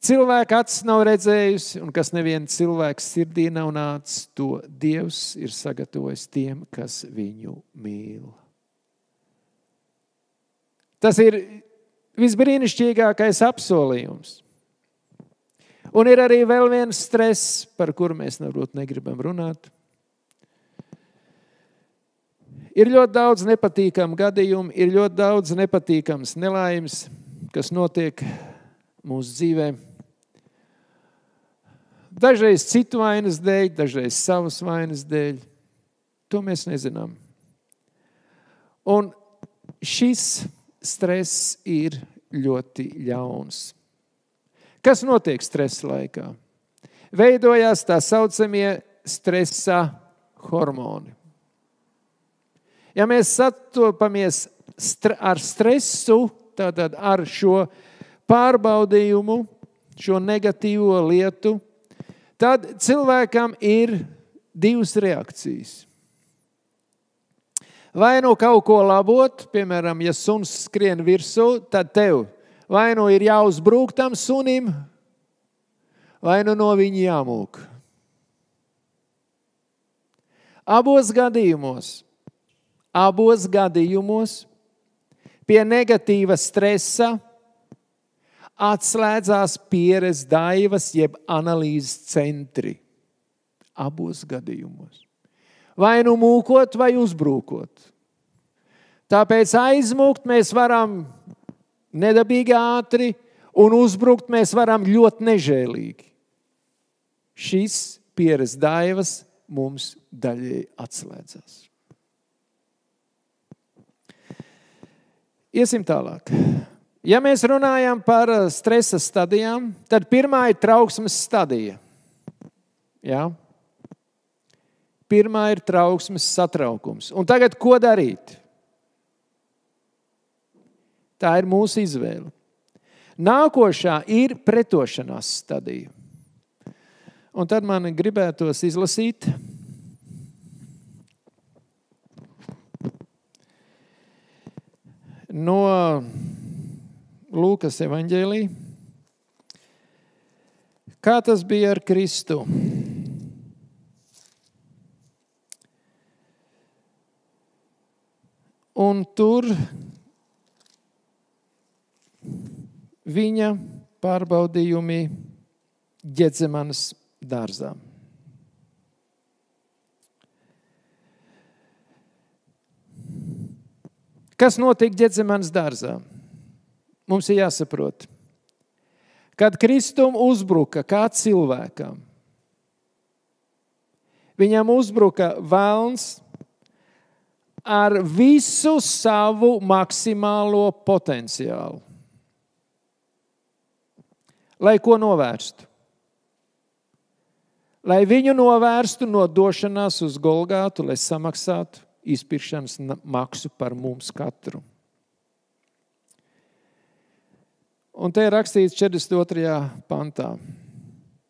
cilvēka acis nav redzējusi un kas neviena cilvēka sirdī nav nācis, to Dievs ir sagatavojis tiem, kas viņu mīl. Tas ir visbrīnišķīgākais apsolījums. Un ir arī vēl viens stress, par kuru mēs varbūt negribam runāt. Ir ļoti daudz nepatīkamu gadījumu, ir ļoti daudz nepatīkams nelaimes, kas notiek mūsu dzīvē. Dažreiz citu vainas dēļ, dažreiz savas vainas dēļ. To mēs nezinām. Un šis stress ir ļoti ļauns. Kas notiek stresa laikā? Veidojās tā saucamie stresa hormoni. Ja mēs sastopamies ar stresu, tātad ar šo pārbaudījumu, šo negatīvo lietu, tad cilvēkam ir divas reakcijas. Vai nu kaut ko labot, piemēram, ja suns skrien virsū, tad tev vai nu ir jāuzbrūk tam sunim, vai nu no viņa jāmūk. Abos gadījumos pie negatīva stresa atslēdzās pieres daivas jeb analīzes centri. Abos gadījumos. Vai nu mūkot, vai uzbrūkot. Tāpēc aizmūkt mēs varam nedabīgi ātri un uzbrukt mēs varam ļoti nežēlīgi. Šis pieres daivas mums daļēji atslēdzās. Iesim tālāk. Ja mēs runājam par stresa stadijām, tad pirmā ir trauksmes stadija. Jā? Pirmā ir trauksmes satraukums. Un tagad ko darīt? Tā ir mūsu izvēle. Nākošā ir pretošanās stadija. Un tad man gribētos izlasīt no Lūkas evaņģēlija, kā tas bija ar Kristu. Un tur viņa pārbaudījumi Ģetsemanes dārzā. Kas notika Ģetsemanes dārzā? Mums ir jāsaprot. Kad Kristum uzbruka kā cilvēkam, viņam uzbruka velns ar visu savu maksimālo potenciālu. Lai ko novērstu? Lai viņu novērstu no došanās uz Golgātu, lai samaksātu izpirkšanas maksu par mums katru. Un te ir rakstīts 42. pantā.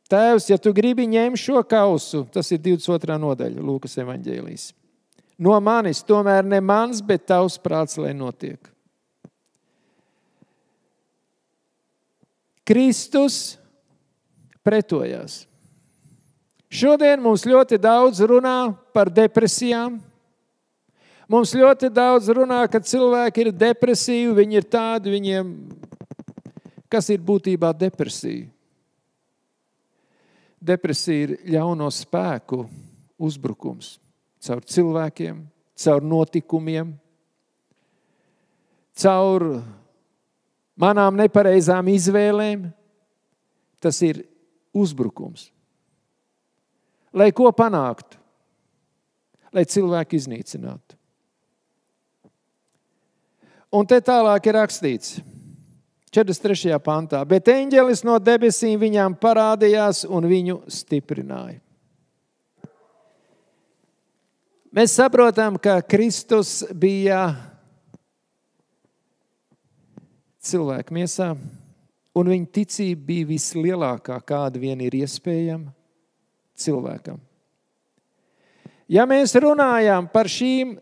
Tēvs, ja tu gribi ņem šo kausu, tas ir 22. nodaļa, Lūkas evaņģēlijs. No manis, tomēr ne mans, bet tavs prāts, lai notiek. Kristus pretojās. Šodien mums ļoti daudz runā par depresijām. Mums ļoti daudz runā, ka cilvēki ir depresīvi, viņi ir tādi, viņiem, kas ir būtībā depresija. Depresija ir ļauno spēku uzbrukums caur cilvēkiem, caur notikumiem, caur manām nepareizām izvēlēm. Tas ir uzbrukums. Lai ko panāktu? Lai cilvēku iznīcinātu. Un te tālāk ir rakstīts 43. pantā, bet eņģelis no debesīm viņām parādījās un viņu stiprināja. Mēs saprotam, ka Kristus bija cilvēku miesā, un viņa ticība bija vislielākā, kāda vien ir iespējama. cilvēkam. Ja mēs runājam par šīm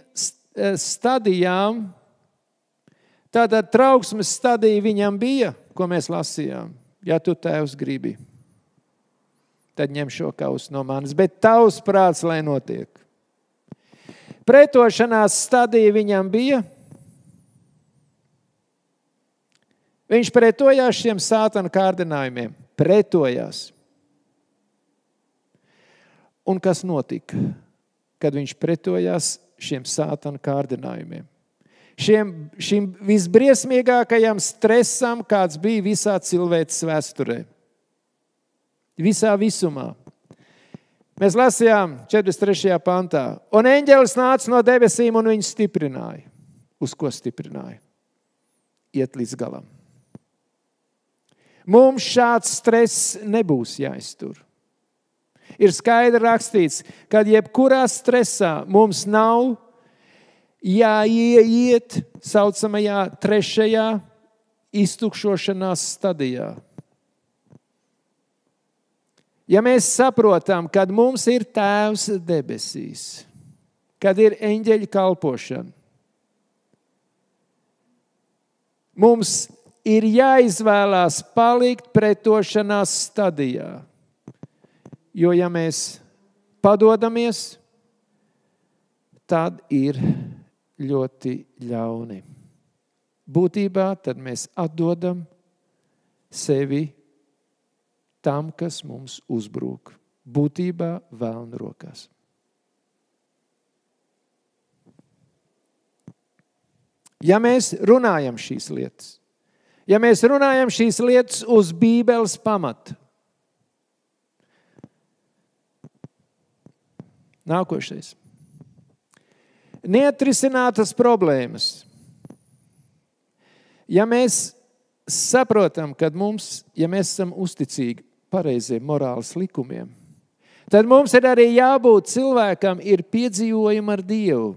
stadijām, tātad trauksmes stadija viņam bija, ko mēs lasījām. Ja tu, Tēvs, gribi, tad ņem šo kausu no manis, bet tavs prāts, lai notiek. Pretošanās stadija viņam bija. Viņš pretojās šiem sātana kārdinājumiem. Pretojās. Un kas notika, kad viņš pretojās šiem sātana kārdinājumiem? Šim visbriesmīgākajam stresam, kāds bija visā cilvēces vēsturē. Visā visumā. Mēs lasījām 43. pantā. Un eņģelis nāca no debesīm un viņu stiprināja. Uz ko stiprināja? Iet līdz galam. Mums šāds stress nebūs jāiztur. Ir skaidri rakstīts, ka jebkurā stresā mums nav jāiet saucamajā 3. iztukšošanās stadijā. Ja mēs saprotam, kad mums ir Tēvs debesīs, kad ir eņģeļu kalpošana, mums ir jāizvēlās palikt pretošanās stadijā. Jo ja mēs padodamies, tad ir ļoti ļauni. Būtībā tad mēs atdodam sevi tam, kas mums uzbrūk. Būtībā vēlna rokās. Ja mēs runājam šīs lietas, uz Bībeles pamata. Nākošais. Neatrisinātas problēmas. Ja mēs saprotam, kad ja mēs esam uzticīgi pareiziem morāles likumiem, tad mums ir arī jābūt cilvēkam ir piedzīvojumi ar Dievu.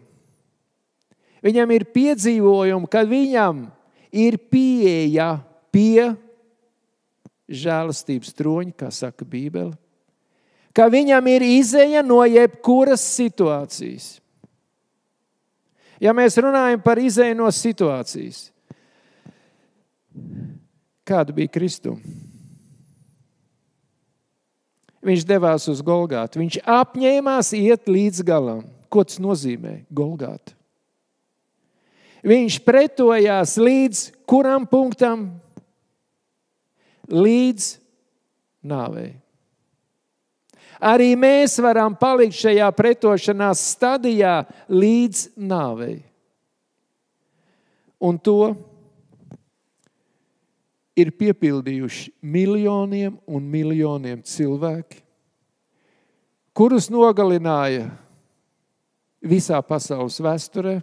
Viņam ir piedzīvojumi, kad viņam ir pieeja pie žēlastības troņa, kā saka Bībele, ka viņam ir izeja no jebkuras situācijas. Ja mēs runājam par izeju no situācijas, kāda bija Kristum? Viņš devās uz Golgātu. Viņš apņēmās iet līdz galam. Ko tas nozīmē? Golgāta. Viņš pretojās līdz kuram punktam? Līdz nāvei. Arī mēs varam palikt šajā pretošanās stadijā līdz nāvei. Un to ir piepildījuši miljoniem un miljoniem cilvēki, kurus nogalināja visā pasaules vēsturē,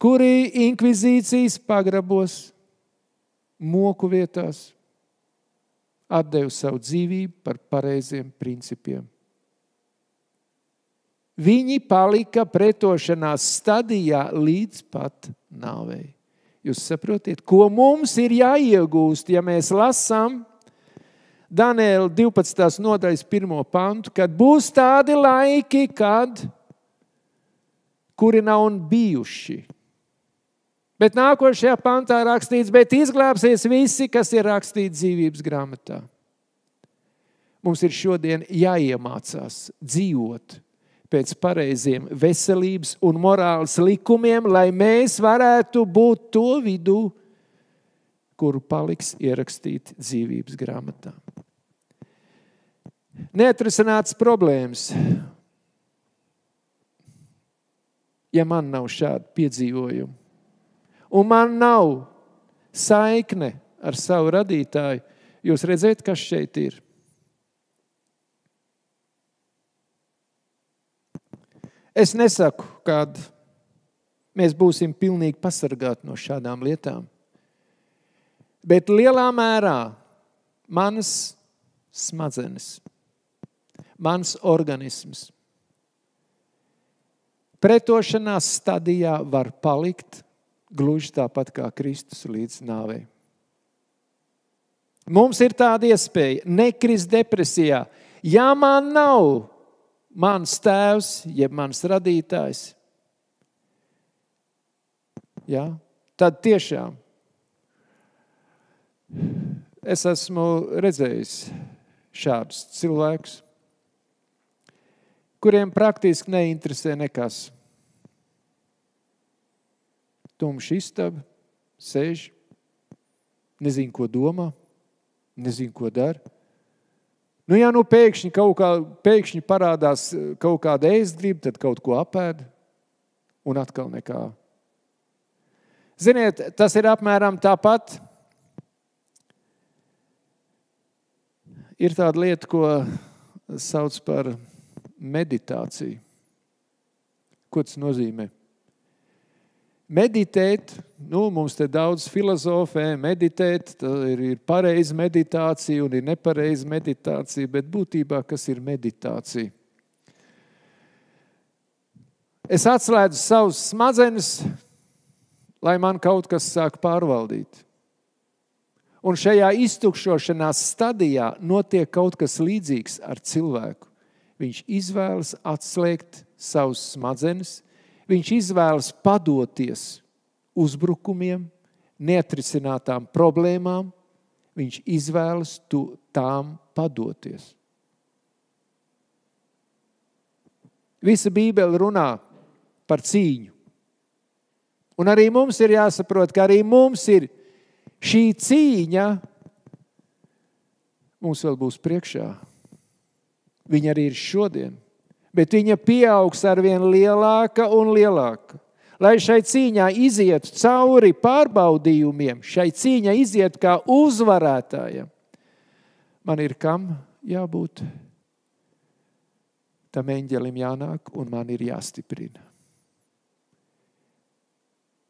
kuri inkvizīcijas pagrabos, moku vietās, atdeva savu dzīvību par pareiziem principiem. Viņi palika pretošanās stadijā līdz pat nāvei. Jūs saprotiet, ko mums ir jāiegūst, ja mēs lasām Daniela 12. nodaļas 1. pantu, kad būs tādi laiki, kuri nav bijuši. Bet nākošajā pantā rakstīts, bet izglābsies visi, kas ir rakstīti dzīvības grāmatā. Mums ir šodien jāiemācās dzīvot pēc pareiziem veselības un morāles likumiem, lai mēs varētu būt to vidū, kuru paliks ierakstīt dzīvības grāmatā. Neatrisināts problēmas. Ja man nav šādu piedzīvojumu, un man nav saikne ar savu radītāju, jūs redzēt, kas šeit ir. Es nesaku, kad mēs būsim pilnīgi pasargāti no šādām lietām, bet lielā mērā manas smadzenes, mans organisms pretošanās stadijā var palikt gluži tāpat kā Kristus līdz nāvei. Mums ir tāda iespēja nekrist depresijā. Ja man nav mans tēvs, jeb mans radītājs, ja, tad tiešām es esmu redzējis šādus cilvēkus, kuriem praktiski neinteresē nekas. Tumša istaba, sēž, nezinu, ko domā, nezinu, ko dara. Ja pēkšņi parādās kaut kāda ēstgrība, tad kaut ko apēd un atkal nekā. Ziniet, tas ir apmēram tāpat. Ir tāda lieta, ko sauc par meditāciju. Ko tas nozīmē? Meditēt, mums te daudz filozofē, meditēt, ir pareiza meditācija un ir nepareiza meditācija, bet būtībā, kas ir meditācija? Es atslēdzu savus smadzenes, lai man kaut kas sāk pārvaldīt. Un šajā iztukšošanās stadijā notiek kaut kas līdzīgs ar cilvēku. Viņš izvēlas atslēgt savus smadzenes, viņš izvēlas padoties uzbrukumiem, neatrisinātām problēmām, viņš izvēlas tām padoties. Visa Bībele runā par cīņu. Un arī mums ir jāsaprot, ka arī mums ir šī cīņa, mums vēl būs priekšā. Viņa arī ir šodien. Bet viņa pieaugs arvien lielāka un lielāka. Lai šai cīņā izietu cauri pārbaudījumiem, šai cīņā izietu kā uzvarētājiem, man ir kam jābūt? Tam eņģelim jānāk un man ir jāstiprina.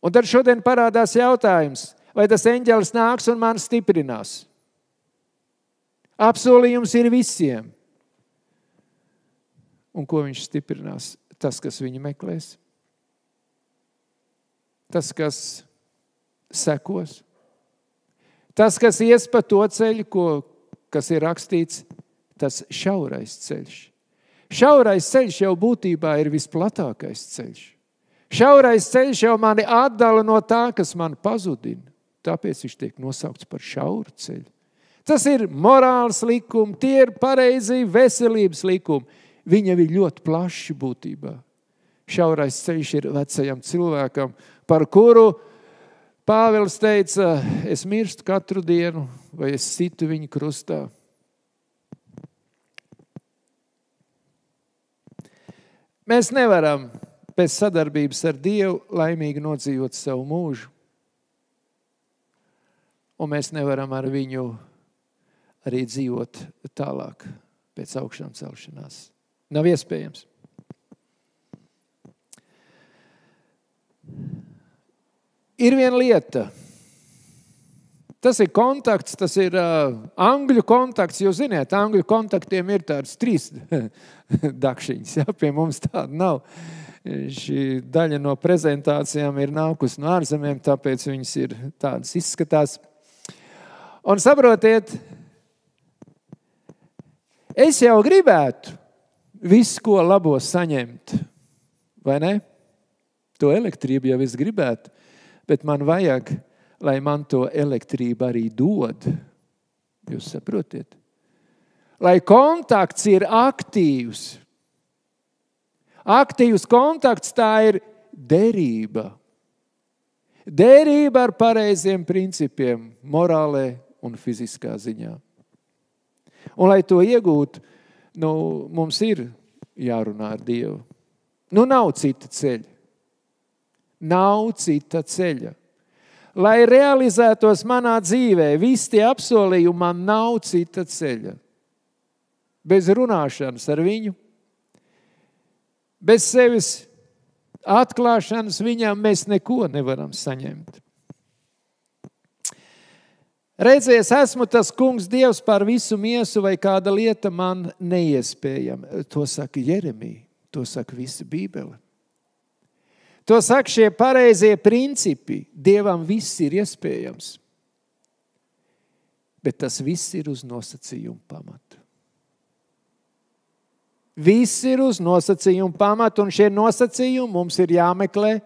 Un tad šodien parādās jautājums, vai tas eņģelis nāks un man stiprinās? Apsolījums ir visiem. Un ko viņš stiprinās? Tas, kas viņu meklēs. Tas, kas sekos. Tas, kas ies pa to ceļu, kas ir rakstīts, tas šaurais ceļš. Šaurais ceļš jau būtībā ir visplatākais ceļš. Šaurais ceļš jau mani atdala no tā, kas mani pazudina. Tāpēc viņš tiek nosaukts par šauru ceļu. Tas ir morāls likumi, tie ir pareizi veselības likumi. Viņa ir ļoti plaši būtībā. Šaurais ceļš ir vecajam cilvēkam, par kuru Pāvils teica, es mirstu katru dienu, vai es situ viņu krustā. Mēs nevaram pēc sadarbības ar Dievu laimīgi nodzīvot savu mūžu. Un mēs nevaram ar viņu arī dzīvot tālāk pēc augšām celšanās. Nav iespējams. Ir viena lieta. Tas ir kontakts, tas ir angļu kontakts. Jūs ziniet, angļu kontaktiem ir tādas 3 dakšiņas. Ja? Pie mums tāda nav. Šī daļa no prezentācijām ir nākusi no ārzemēm, tāpēc viņas ir tādas izskatās. Un saprotiet, es jau gribētu visu, ko labo saņemt, vai ne? To elektrību jau es gribētu, bet man vajag, lai man to elektrību arī dod. Jūs saprotiet? Lai kontakts ir aktīvs. Aktīvs kontakts, tā ir derība. Derība ar pareiziem principiem, morālē un fiziskā ziņā. Un lai to iegūtu, mums ir jārunā ar Dievu. Nav cita ceļa. Nav cita ceļa. Lai realizētos manā dzīvē, visi tie apsolījumi, man nav cita ceļa. Bez runāšanas ar viņu, bez sevis atklāšanas viņam mēs neko nevaram saņemt. Reizies esmu tas kungs Dievs par visu miesu vai kāda lieta man neiespējama. To saka Jeremija, to saka visa Bībele. To saka šie pareizie principi. Dievam viss ir iespējams. Bet tas viss ir uz nosacījumu pamatu. Viss ir uz nosacījumu pamatu, un šie nosacījumi mums ir jāmeklē,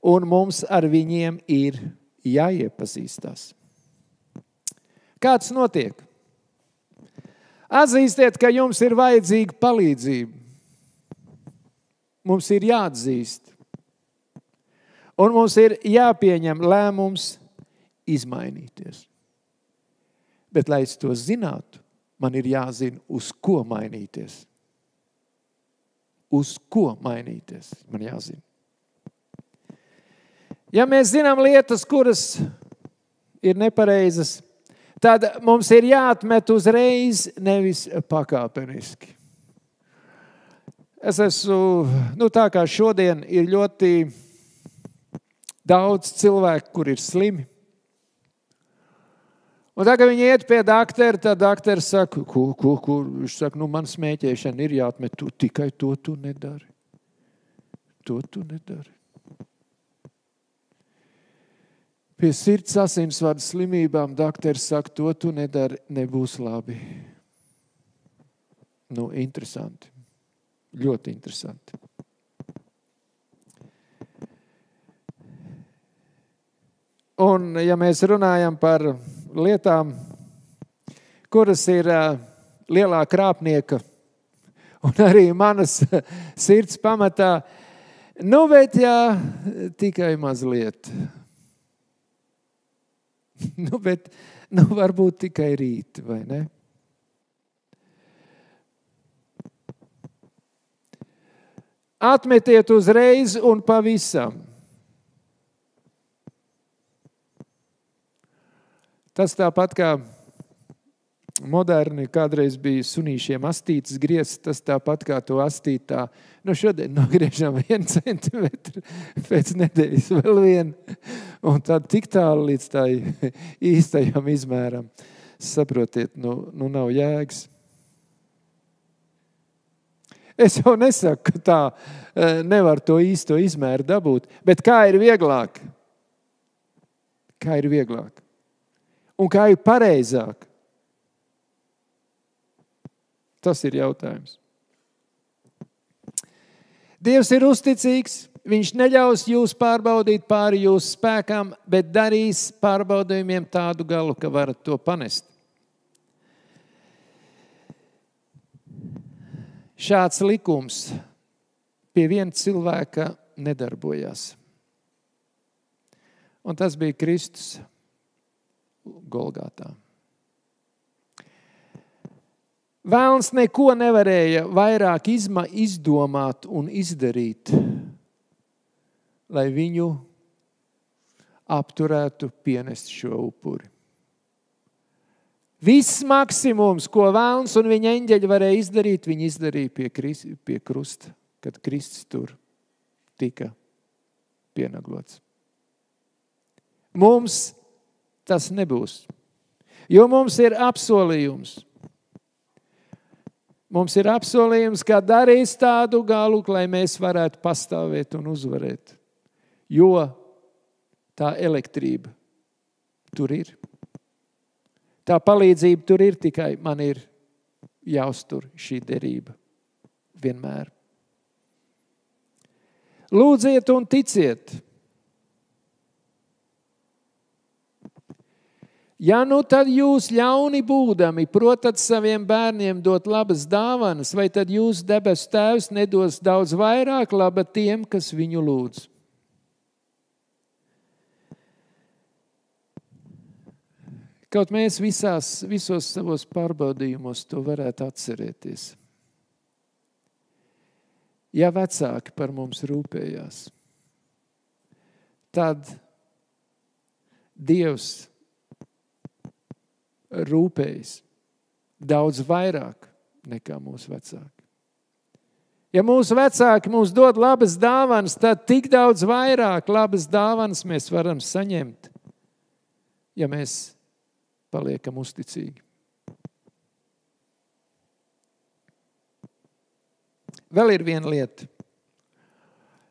un mums ar viņiem ir jāiepazīstās. Kāds notiek? Atzīstiet, ka jums ir vajadzīga palīdzība. Mums ir jāatzīst. Un mums ir jāpieņem lēmums izmainīties. Bet, lai es to zinātu, man ir jāzina, uz ko mainīties. Uz ko mainīties, man jāzina. Ja mēs zinām lietas, kuras ir nepareizas, tad mums ir jāatmet uzreiz, nevis pakāpeniski. Es esmu, tā kā šodien ir ļoti daudz cilvēku, kur ir slimi. Un tā, kad viņi iet pie daktera, tad dakters saka, ko? Viņš saka, man smēķēšana ir jāatmet, tikai to tu nedari. To tu nedari. Pie sirds asinsvadu slimībām dakters saka, to tu nedari, nebūs labi. Interesanti. Ļoti interesanti. Un, ja mēs runājam par lietām, kuras ir lielā krāpnieka un arī manas sirds pamatā, bet tikai mazliet. Bet varbūt tikai rīt, vai ne? Atmetiet uzreiz un pavisam. Tas tāpat kā moderni kādreiz bija sunīšiem astītes griezts, tas tāpat kā to astīt tā. Šodien nogriežam 1 centimetru, pēc nedēļas vēl 1, un tad tik tālu līdz tā īstajam izmēram. Saprotiet, nav jēgas. Es jau nesaku, ka tā nevar to īsto izmēru dabūt, bet kā ir vieglāk? Kā ir vieglāk? Un kā ir pareizāk? Tas ir jautājums. Dievs ir uzticīgs, viņš neļaus jūs pārbaudīt pāri jūsu spēkām, bet darīs pārbaudījumiem tādu galu, ka varat to panest. Šāds likums pie viena cilvēka nedarbojās. Un tas bija Kristus Golgātā. Vēlns neko nevarēja vairāk izdomāt un izdarīt, lai viņu apturētu pienest šo upuri. Viss maksimums, ko vēlns un viņa eņģeļi varēja izdarīt, viņi izdarīja pie krusta, kad Kristus tur tika pienaglots. Mums tas nebūs, jo mums ir apsolījums. Mums ir apsolījums, ka darīs tādu galu, lai mēs varētu pastāvēt un uzvarēt. Jo tā elektrība tur ir. Tā palīdzība tur ir, tikai man ir jāuztur šī derība vienmēr. Lūdziet un ticiet. Ja tad jūs ļauni būdami, protat saviem bērniem dot labas dāvanas, vai tad jūs debesu Tēvs nedos daudz vairāk laba tiem, kas viņu lūdz? Kaut mēs visos savos pārbaudījumos to varētu atcerēties. Ja vecāki par mums rūpējās, tad Dievs rūpējas daudz vairāk nekā mūsu vecāki. Ja mūsu vecāki mums dod labas dāvanas, tad tik daudz vairāk labas dāvanas mēs varam saņemt, ja mēs paliekam uzticīgi. Vēl ir viena lieta.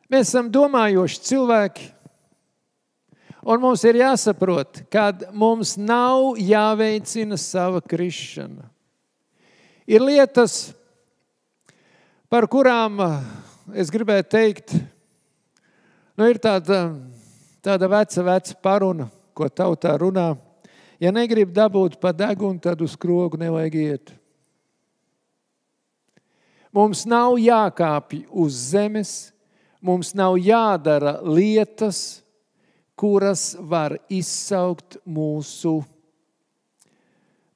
Mēs esam domājoši cilvēki, Un mums ir jāsaprot, kad mums nav jāveicina sava krišana. Ir lietas, par kurām es gribētu teikt, ir tāda veca paruna, ko tautā runā. Ja negrib dabūt pa degunu, tad uz krogu nevajag iet. Mums nav jākāpj uz zemes, mums nav jādara lietas, kuras var izsaukt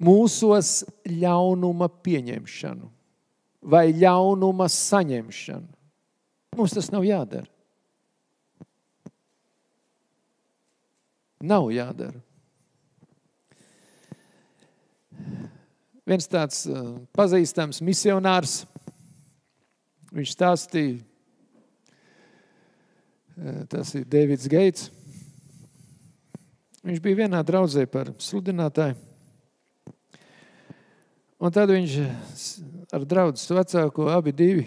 mūsos ļaunuma pieņemšanu vai ļaunuma saņemšanu. Mums tas nav jādara. Nav jādara. Viens tāds pazīstams misionārs, viņš stāstīja, tas ir Davids Geits. Viņš bija vienā draudzē par sludinātāju. Un tad viņš ar draudzes vecāko, abi divi,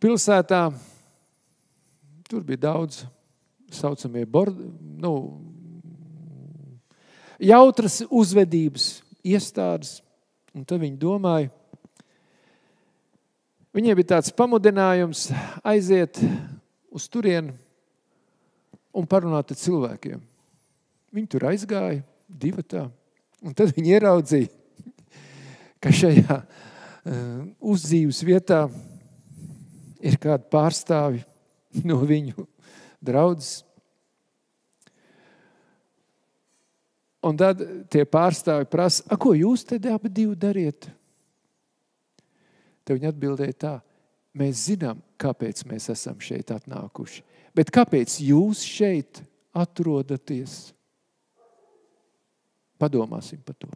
pilsētā, tur bija daudz saucamie jautras uzvedības iestādes. Un tad viņi domāja, viņiem bija tāds pamudinājums aiziet uz turieni un parunāt ar cilvēkiem. Viņi tur aizgāja divatā, un tad viņi ieraudzīja, ka šajā uzdzīves vietā ir kādi pārstāvi no viņu draudzes. Un tad tie pārstāvi prasa, ko jūs te abi divi dariet? Tad viņi atbildēja tā, mēs zinām, kāpēc mēs esam šeit atnākuši, bet kāpēc jūs šeit atrodaties? Padomāsim par to.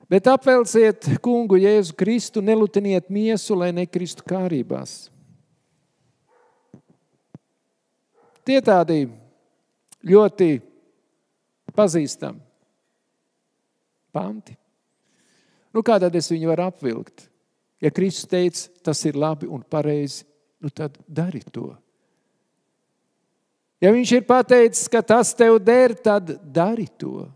Bet apvelciet kungu Jēzu Kristu, nelutiniet miesu, lai nekristu kārībās. Tie tādi ļoti pazīstami panti. Kā tad es viņu varu apvilkt? Ja Kristus teica, tas ir labi un pareizi, tad dari to. Ja viņš ir pateicis, ka tas tev der, tad dari to.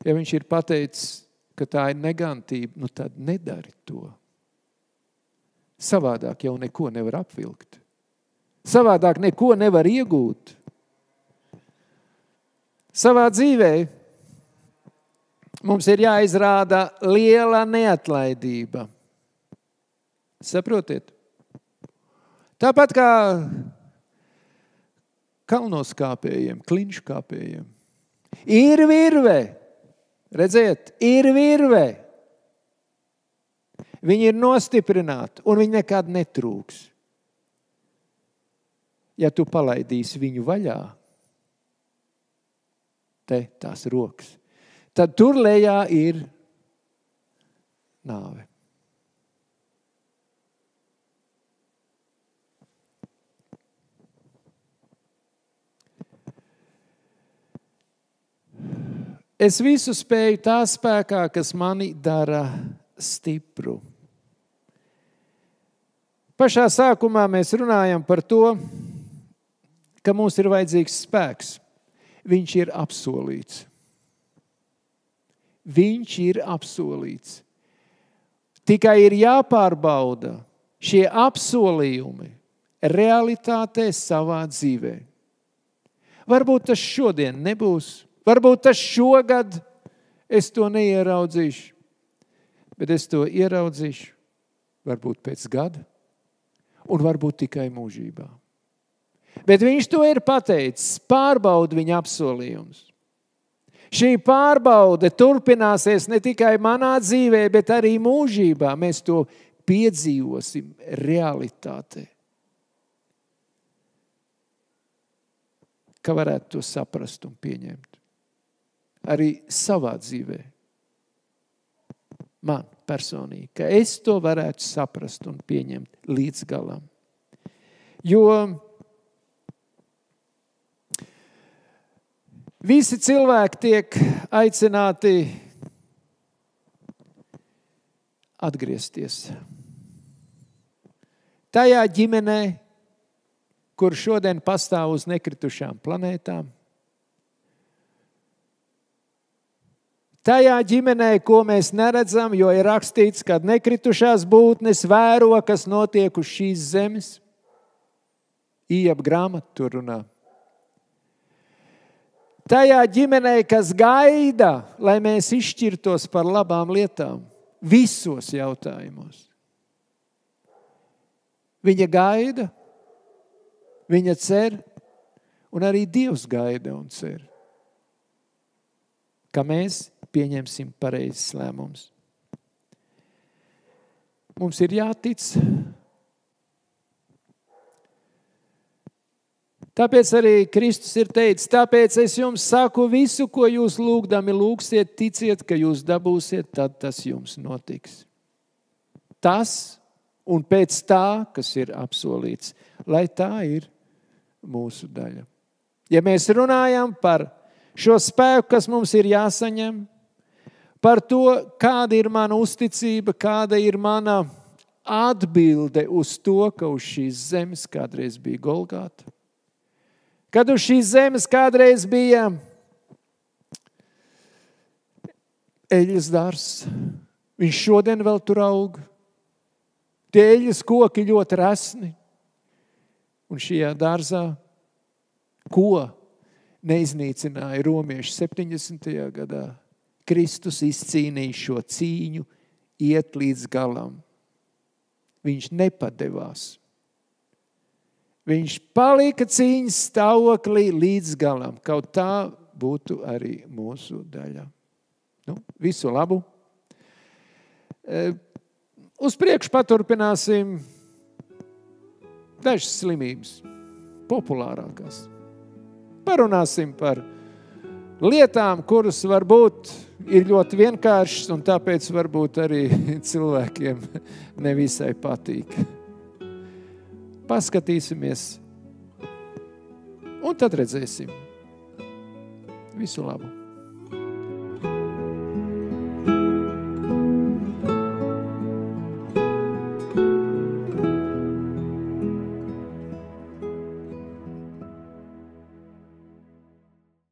Ja viņš ir pateicis, ka tā ir negantība, tad nedari to. Savādāk jau neko nevar apvilkt. Savādāk neko nevar iegūt. Savā dzīvē mums ir jāizrāda liela neatlaidība. Saprotiet? Tāpat kā kalnos kāpējiem, klinšu kāpējiem. Ir virve. Redziet, ir virve. Viņi ir nostiprināti un viņi nekad netrūks. Ja tu palaidīsi viņu vaļā, tās rokas, tad tur lejā ir nāve. Es visu spēju tā spēkā, kas mani dara stipru. Pašā sākumā mēs runājam par to, ka mums ir vajadzīgs spēks. Viņš ir apsolīts. Viņš ir apsolīts. Tikai ir jāpārbauda šie apsolījumi realitātē savā dzīvē. Varbūt tas šodien nebūs. Varbūt tas šogad es to neieraudzīšu, bet es to ieraudzīšu varbūt pēc gada un varbūt tikai mūžībā. Bet viņš to ir pateicis, pārbaudi viņa apsolījumus. Šī pārbaude turpināsies ne tikai manā dzīvē, bet arī mūžībā. Mēs to piedzīvosim realitātē. Ka varētu to saprast un pieņemt. Arī savā dzīvē. Man personīgi, ka es to varētu saprast un pieņemt līdz galam. Jo visi cilvēki tiek aicināti atgriezties. tajā ģimenē, kur šodien pastāv uz nekritušām planētām, tajā ģimenē, ko mēs neredzam, jo ir rakstīts, ka nekritušās būtnes vēro, kas notiek uz šīs zemes. Ijab grāmata tur runā. Tajā ģimenē, kas gaida, lai mēs izšķirtos par labām lietām, visos jautājumos. Viņa gaida, viņa cer, un arī Dievs gaida un cer, ka mēs pieņemsim pareizes lēmumus. Mums ir jātic. Tāpēc arī Kristus ir teicis, tāpēc es jums saku visu, ko jūs lūgdami lūgsiet, ticiet, ka jūs dabūsiet, tad tas jums notiks. Tas un pēc tā, kas ir apsolīts, lai tā ir mūsu daļa. Ja mēs runājam par šo spēku, kas mums ir jāsaņem, par to, kāda ir mana uzticība, kāda ir mana atbilde uz to, ka uz šīs zemes kādreiz bija Golgāta. Kad uz šīs zemes kādreiz bija eļļas dārzs, viņš šodien vēl tur aug. Tie eļļas koki ļoti resni. Un šajā dārzā ko neiznīcināja romieši 70. gadā? Kristus izcīnīja šo cīņu, iet līdz galam. Viņš nepadevās. Viņš palika cīņas stāvoklī līdz galam. Kaut tā būtu arī mūsu daļa. Visu labu. Uz priekšu paturpināsim dažas slimības, populārākās. Parunāsim par lietām, kuras varbūt ir ļoti vienkāršas un tāpēc varbūt arī cilvēkiem nevisai patīk. Paskatīsimies un tad redzēsim. Visu labu!